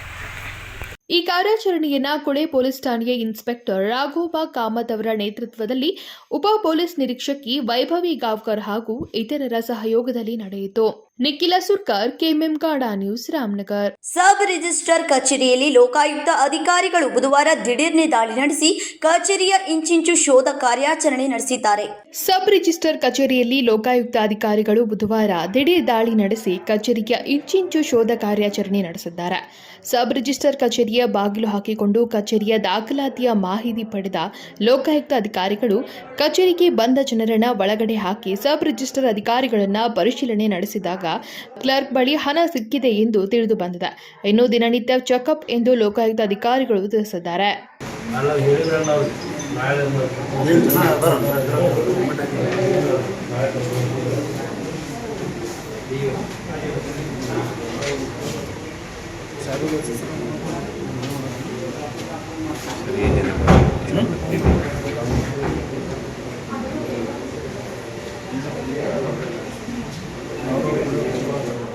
ಈ ಕಾರ್ಯಾಚರಣೆಯನ್ನ ಕುಳೆ ಪೊಲೀಸ್ ಠಾಣೆಯ ಇನ್ಸ್ಪೆಕ್ಟರ್ ರಾಘೋಬಾ ಕಾಮತ್ ಅವರ ನೇತೃತ್ವದಲ್ಲಿ ಉಪ ಪೊಲೀಸ್ ನಿರೀಕ್ಷಕಿ ವೈಭವಿ ಗಾವ್ಕರ್ ಹಾಗೂ ಇತರರ ಸಹಯೋಗದಲ್ಲಿ ನಡೆಯಿತು. ನಿಖಿಲ ಸುರ್ಕರ್, ಕೆಎಂಎಂ ಕಾಡಾ ನ್ಯೂಸ್, ರಾಮನಗರ್. ಸಬ್ ರಿಜಿಸ್ಟರ್ ಕಚೇರಿಯಲ್ಲಿ ಲೋಕಾಯುಕ್ತ ಅಧಿಕಾರಿಗಳು ಬುಧವಾರ ದಿಢೀರ್ನೆ ದಾಳಿ ನಡೆಸಿ ಕಚೇರಿಯ ಇಂಚಿಂಚು ಶೋಧ ಕಾರ್ಯಾಚರಣೆ ನಡೆಸಿದ್ದಾರೆ. ಸಬ್ ರಿಜಿಸ್ಟರ್ ಕಚೇರಿಯಲ್ಲಿ ಲೋಕಾಯುಕ್ತ ಅಧಿಕಾರಿಗಳು ಬುಧವಾರ ದಿಢೀರ್ ದಾಳಿ ನಡೆಸಿ ಕಚೇರಿಯ ಇಂಚಿಂಚು ಶೋಧ ಕಾರ್ಯಾಚರಣೆ ನಡೆಸಿದ್ದಾರೆ. ಸಬ್ ರಿಜಿಸ್ಟರ್ ಕಚೇರಿಯ ಬಾಗಿಲು ಹಾಕಿಕೊಂಡು ಕಚೇರಿಯ ದಾಖಲಾತಿಯ ಮಾಹಿತಿ ಪಡೆದ ಲೋಕಾಯುಕ್ತ ಅಧಿಕಾರಿಗಳು ಕಚೇರಿಗೆ ಬಂದ ಜನರನ್ನ ಒಳಗಡೆ ಹಾಕಿ ಸಬ್ ರಿಜಿಸ್ಟರ್ ಅಧಿಕಾರಿಗಳನ್ನ ಪರಿಶೀಲನೆ ನಡೆಸಿದಾಗ ಕ್ಲರ್ಕ್ ಬಳಿ ಹಣ ಸಿಕ್ಕಿದೆ ಎಂದು ತಿಳಿದು ಬಂದಿದೆ. ಇನ್ನು ದಿನನಿತ್ಯ ಚೆಕ್ಅಪ್ ಎಂದು ಲೋಕಾಯುಕ್ತ ಅಧಿಕಾರಿಗಳು ತಿಳಿಸಿದ್ದಾರೆ.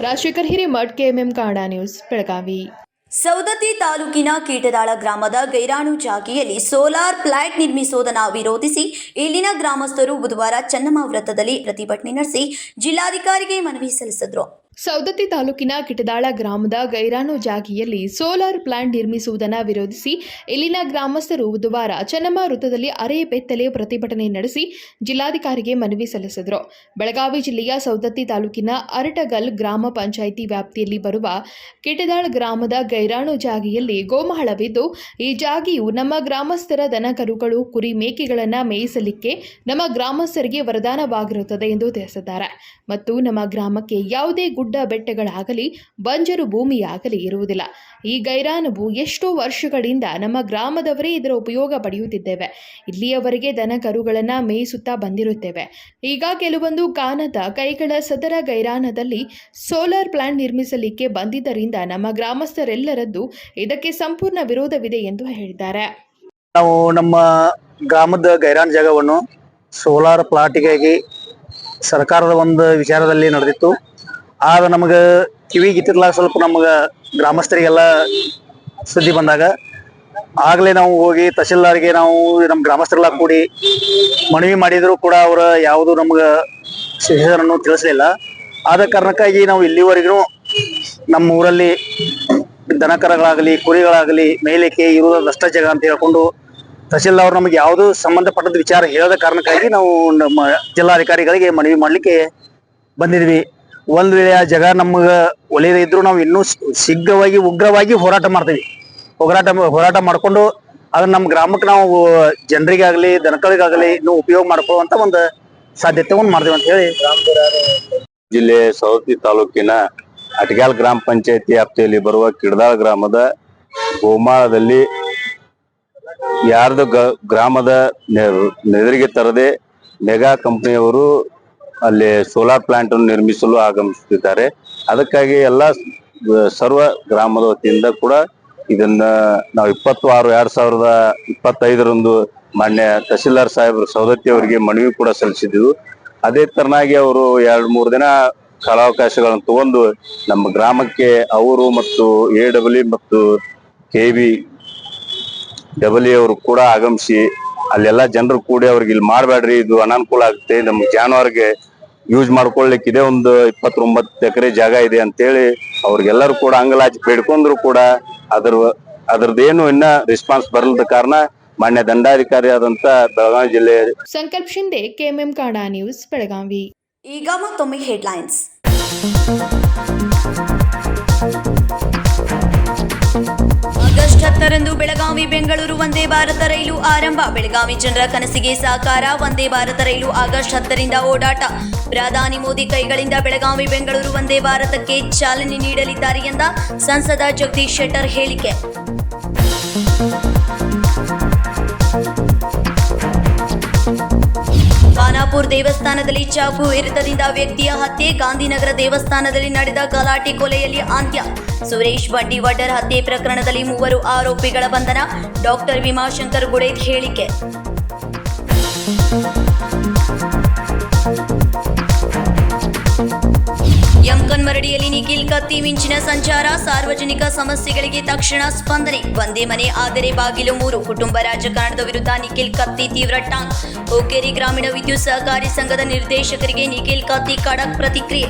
ರಾಜಶೇಖರ್ ಹಿರೇಮಠ್, ಕೆಎಂಎಂ ಕಾಡಾ ನ್ಯೂಸ್, ಬೆಳಗಾವಿ. ಸೌದತ್ತಿ ತಾಲೂಕಿನ ಕೀಟದಾಳ ಗ್ರಾಮದ ಗೈರಾಣು ಜಾಗೆಯಲ್ಲಿ ಸೋಲಾರ್ ಪ್ಲಾಂಟ್ ನಿರ್ಮಿಸುವುದನ್ನು ವಿರೋಧಿಸಿ ಇಲ್ಲಿನ ಗ್ರಾಮಸ್ಥರು ಬುಧವಾರ ಚೆನ್ನಮ್ಮ ವೃತ್ತದಲ್ಲಿ ಪ್ರತಿಭಟನೆ ನಡೆಸಿ ಜಿಲ್ಲಾಧಿಕಾರಿಗೆ ಮನವಿ ಸಲ್ಲಿಸಿದರು. ಸೌದತ್ತಿ ತಾಲೂಕಿನ ಕಿಟದಾಳ ಗ್ರಾಮದ ಗೈರಾನು ಜಾಗಿಯಲ್ಲಿ ಸೋಲಾರ್ ಪ್ಲಾಂಟ್ ನಿರ್ಮಿಸುವುದನ್ನು ವಿರೋಧಿಸಿ ಇಲ್ಲಿನ ಗ್ರಾಮಸ್ಥರು ಬುಧವಾರ ಚೆನ್ನಮ್ಮ ವೃತ್ತದಲ್ಲಿ ಅರೆ ಬೆತ್ತಲೆ ಪ್ರತಿಭಟನೆ ನಡೆಸಿ ಜಿಲ್ಲಾಧಿಕಾರಿಗೆ ಮನವಿ ಸಲ್ಲಿಸಿದರು. ಬೆಳಗಾವಿ ಜಿಲ್ಲೆಯ ಸೌದತ್ತಿ ತಾಲೂಕಿನ ಅರಟಗಲ್ ಗ್ರಾಮ ಪಂಚಾಯಿತಿ ವ್ಯಾಪ್ತಿಯಲ್ಲಿ ಬರುವ ಕಿಟದಾಳ ಗ್ರಾಮದ ಗೈರಾಣು ಜಾಗಿಯಲ್ಲಿ ಗೋಮಾಳವಿದ್ದು ಈ ಜಾಗಿಯು ನಮ್ಮ ಗ್ರಾಮಸ್ಥರ ದನ ಕರುಗಳು ಕುರಿ ಮೇಕೆಗಳನ್ನು ಮೇಯಿಸಲಿಕ್ಕೆ ನಮ್ಮ ಗ್ರಾಮಸ್ಥರಿಗೆ ವರದಾನವಾಗಿರುತ್ತದೆ ಎಂದು ತಿಳಿಸಿದ್ದಾರೆ. ಮತ್ತು ನಮ್ಮ ಗ್ರಾಮಕ್ಕೆ ಯಾವುದೇ ಗುಡ್ಡ ಬೆಟ್ಟಗಳಾಗಲಿ ಬಂಜರು ಭೂಮಿಯಾಗಲಿ ಇರುವುದಿಲ್ಲ. ಈ ಗೈರಾನುವು ಎಷ್ಟೋ ವರ್ಷಗಳಿಂದ ನಮ್ಮ ಗ್ರಾಮದವರೇ ಇದರ ಉಪಯೋಗ ಪಡೆಯುತ್ತಿದ್ದೇವೆ. ಇಲ್ಲಿಯವರೆಗೆ ದನ ಕರುಗಳನ್ನು ಮೇಯಿಸುತ್ತಾ ಬಂದಿರುತ್ತೇವೆ. ಈಗ ಕೆಲವೊಂದು ಕಾಣದ ಕೈಗಳ ಸದರ ಗೈರಾನದಲ್ಲಿ ಸೋಲಾರ್ ಪ್ಲಾಂಟ್ ನಿರ್ಮಿಸಲಿಕ್ಕೆ ಬಂದಿದ್ದರಿಂದ ನಮ್ಮ ಗ್ರಾಮಸ್ಥರೆಲ್ಲರದ್ದು ಇದಕ್ಕೆ ಸಂಪೂರ್ಣ ವಿರೋಧವಿದೆ ಎಂದು ಹೇಳಿದ್ದಾರೆ. ನಾವು ನಮ್ಮ ಗ್ರಾಮದ ಗೈರಾನ್ ಜಾಗವನ್ನು ಸೋಲಾರ್ ಪ್ಲಾಟಿಗಾಗಿ ಸರ್ಕಾರದ ಒಂದು ವಿಚಾರದಲ್ಲಿ ನಡೆದಿತ್ತು. ಆಗ ನಮಗೆ ಕಿವಿಗಿತ್ತಿರ್ಲಾಗ ಸ್ವಲ್ಪ ನಮಗೆ ಗ್ರಾಮಸ್ಥರಿಗೆಲ್ಲ ಸುದ್ದಿ ಬಂದಾಗ ಆಗಲೇ ನಾವು ಹೋಗಿ ತಹಶೀಲ್ದಾರ್ಗೆ ನಾವು ನಮ್ಮ ಗ್ರಾಮಸ್ಥರೆಲ್ಲ ಕೂಡಿ ಮನವಿ ಮಾಡಿದರೂ ಕೂಡ ಅವರ ಯಾವುದು ನಮ್ಗೆ ಶಿಕ್ಷಣವನ್ನು ತಿಳಿಸಲಿಲ್ಲ. ಆದ ಕಾರಣಕ್ಕಾಗಿ ನಾವು ಇಲ್ಲಿವರೆಗೂ ನಮ್ಮ ಊರಲ್ಲಿ ದನಕರಗಳಾಗಲಿ ಕುರಿಗಳಾಗಲಿ ಮೇಯಲಿಕ್ಕೆ ಇರುವುದಷ್ಟ ಜಾಗ ಅಂತ ಹೇಳ್ಕೊಂಡು ತಹಶೀಲ್ದಾರ್ ನಮಗೆ ಯಾವುದು ಸಂಬಂಧಪಟ್ಟದ ವಿಚಾರ ಹೇಳದ ಕಾರಣಕ್ಕಾಗಿ ನಾವು ನಮ್ಮ ಜಿಲ್ಲಾಧಿಕಾರಿಗಳಿಗೆ ಮನವಿ ಮಾಡಲಿಕ್ಕೆ ಬಂದಿದ್ವಿ. ಒಂದು ವೇಳೆ ಆ ಜಾಗ ನಮ್ಗೆ ಒಳ್ಳೆಯದೇ ಇದ್ರೂ ನಾವು ಇನ್ನೂ ಶೀಘ್ರವಾಗಿ ಉಗ್ರವಾಗಿ ಹೋರಾಟ ಮಾಡ್ತೀವಿ. ಹೋರಾಟ ಮಾಡಿಕೊಂಡು ಅದನ್ನ ನಮ್ಮ ಗ್ರಾಮಕ್ಕೆ ನಾವು ಜನರಿಗಾಗಲಿ ದನಕಳಿಗಾಗಲಿ ಇನ್ನೂ ಉಪಯೋಗ ಮಾಡ್ಕೊಳ್ಳುವಂತ ಒಂದು ಸಾಧ್ಯತೆಯನ್ನು ಮಾಡ್ತೀವಿ ಅಂತ ಹೇಳಿ. ಜಿಲ್ಲೆ ಸೌದತ್ತಿ ತಾಲೂಕಿನ ಅಟಗ್ಯಾಲ್ ಗ್ರಾಮ ಪಂಚಾಯತಿ ವ್ಯಾಪ್ತಿಯಲ್ಲಿ ಬರುವ ಕಿಡದಾಳ ಗ್ರಾಮದ ಗೋಮಾಳದಲ್ಲಿ ಯಾರ್ದು ಗ್ರಾಮದ ನೆದರಿಗೆ ತರದೆ ಮೆಗಾ ಕಂಪನಿಯವರು ಅಲ್ಲಿ ಸೋಲಾರ್ ಪ್ಲಾಂಟ್ ಅನ್ನು ನಿರ್ಮಿಸಲು ಆಗಮಿಸುತ್ತಿದ್ದಾರೆ. ಅದಕ್ಕಾಗಿ ಎಲ್ಲ ಸರ್ವ ಗ್ರಾಮದ ವತಿಯಿಂದ ಕೂಡ ಇದನ್ನ ನಾವು 26/2025 ಮಾನ್ಯ ತಹಶೀಲ್ದಾರ್ ಸಾಹೇಬರು ಸೌದತ್ತಿ ಅವರಿಗೆ ಮನವಿ ಕೂಡ ಸಲ್ಲಿಸಿದ್ದೆವು. ಅದೇ ತರನಾಗಿ ಅವರು 2-3 ದಿನ ಕಾಲಾವಕಾಶಗಳನ್ನು ತಗೊಂಡು ನಮ್ಮ ಗ್ರಾಮಕ್ಕೆ ಅವರು ಮತ್ತು AW ಮತ್ತು KBW ಅವರು ಕೂಡ ಆಗಮಿಸಿ ಅಲ್ಲೆಲ್ಲ ಜನರು ಕೂಡಿ ಅವ್ರಿಗೆ ಇಲ್ಲಿ ಮಾಡಬೇಡ್ರಿ, ಇದು ಅನಾನುಕೂಲ ಆಗುತ್ತೆ, ನಮ್ಮ ಜಾನುವಾರಿಗೆ ಯೂಸ್ ಮಾಡ್ಕೊಳ್ಳಿಕ್ಕೆ ಇದೇ ಒಂದು 29 ಎಕರೆ ಜಾಗ ಇದೆ ಅಂತೇಳಿ ಅವ್ರಿಗೆಲ್ಲರೂ ಕೂಡ ಅಂಗಲಾಚಿ ಬೇಡ್ಕೊಂಡ್ರು ಕೂಡ ಅದ್ರದ್ದೇನು ಇನ್ನ ರೆಸ್ಪಾನ್ಸ್ ಬರಲದ ಕಾರಣ ಮಾನ್ಯ ದಂಡಾಧಿಕಾರಿ ಆದಂತ ಬೆಳಗಾವಿ ಜಿಲ್ಲೆ ಸಂಕಲ್ಪ ಶಿಂದೆ, ಕೆಎಂಎಂ ಕಾಡಾ ನ್ಯೂಸ್, ಬೆಳಗಾವಿ. ಈಗ ಮತ್ತೊಮ್ಮೆ ಹೆಡ್ಲೈನ್ಸ್. ಆಗಸ್ಟ್ 10ರಂದು ಬೆಳಗಾವಿ ಬೆಂಗಳೂರು ವಂದೇ ಭಾರತ ರೈಲು ಆರಂಭ. ಬೆಳಗಾವಿ ಜನರ ಕನಸಿಗೆ ಸಾಕಾರ. ವಂದೇ ಭಾರತ ರೈಲು ಆಗಸ್ಟ್ 10ರಿಂದ ಓಡಾಟ. ಪ್ರಧಾನಿ ಮೋದಿ ಕೈಗಳಿಂದ ಬೆಳಗಾವಿ ಬೆಂಗಳೂರು ವಂದೇ ಭಾರತಕ್ಕೆ ಚಾಲನೆ ನೀಡಲಿದ್ದಾರೆ ಎಂದ ಸಂಸದ ಜಗದೀಶ್ ಶೆಟ್ಟರ್ ಹೇಳಿಕೆ. ದೇವಸ್ಥಾನದಲ್ಲಿ ಚಾಕು ಇರಿತದಿಂದ ವ್ಯಕ್ತಿಯ ಹತ್ಯೆ. ಗಾಂಧಿನಗರ ದೇವಸ್ಥಾನದಲ್ಲಿ ನಡೆದ ಗಲಾಟೆ ಕೊಲೆಯಲ್ಲಿ ಅಂತ್ಯ. ಸುರೇಶ್ ಬಂಡಿವಡ್ಡರ್ ಹತ್ಯೆ ಪ್ರಕರಣದಲ್ಲಿ 3 ಆರೋಪಿಗಳ ಬಂಧನ. ಡಾಕ್ಟರ್ ವಿಮಾಶಂಕರ್ ಗುಡೇದ್ ಹೇಳಿಕೆ. ಯಮಕನ್ಮರಡಿಯಲ್ಲಿ ನಿಖಿಲ್ ಕತ್ತಿ ಮಿಂಚಿನ ಸಂಚಾರ. ಸಾರ್ವಜನಿಕ ಸಮಸ್ಯೆಗಳಿಗೆ ತಕ್ಷಣ ಸ್ಪಂದನೆ. ಒಂದೇ ಮನೆ ಆದರೆ ಬಾಗಿಲು 3. ಕುಟುಂಬ ರಾಜಕಾರಣದ ವಿರುದ್ಧ ನಿಖಿಲ್ ಕತ್ತಿ ತೀವ್ರ ಟಾಂಗ್. ಹುಕ್ಕೇರಿ ಗ್ರಾಮೀಣ ವಿದ್ಯುತ್ ಸಹಕಾರಿ ಸಂಘದ ನಿರ್ದೇಶಕರಿಗೆ ನಿಖಿಲ್ ಕತ್ತಿ ಖಡಕ್ ಪ್ರತಿಕ್ರಿಯೆ.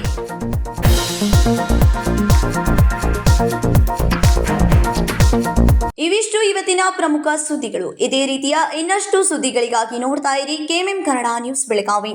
ಇವಿಷ್ಟು ಇವತ್ತಿನ ಪ್ರಮುಖ ಸುದ್ದಿಗಳು. ಇದೇ ರೀತಿಯ ಇನ್ನಷ್ಟು ಸುದ್ದಿಗಳಿಗಾಗಿ ನೋಡ್ತಾ ಇರಿ ಕೆಎಂಎಂ ಕನ್ನಡ ನ್ಯೂಸ್ ಬೆಳಗಾವಿ.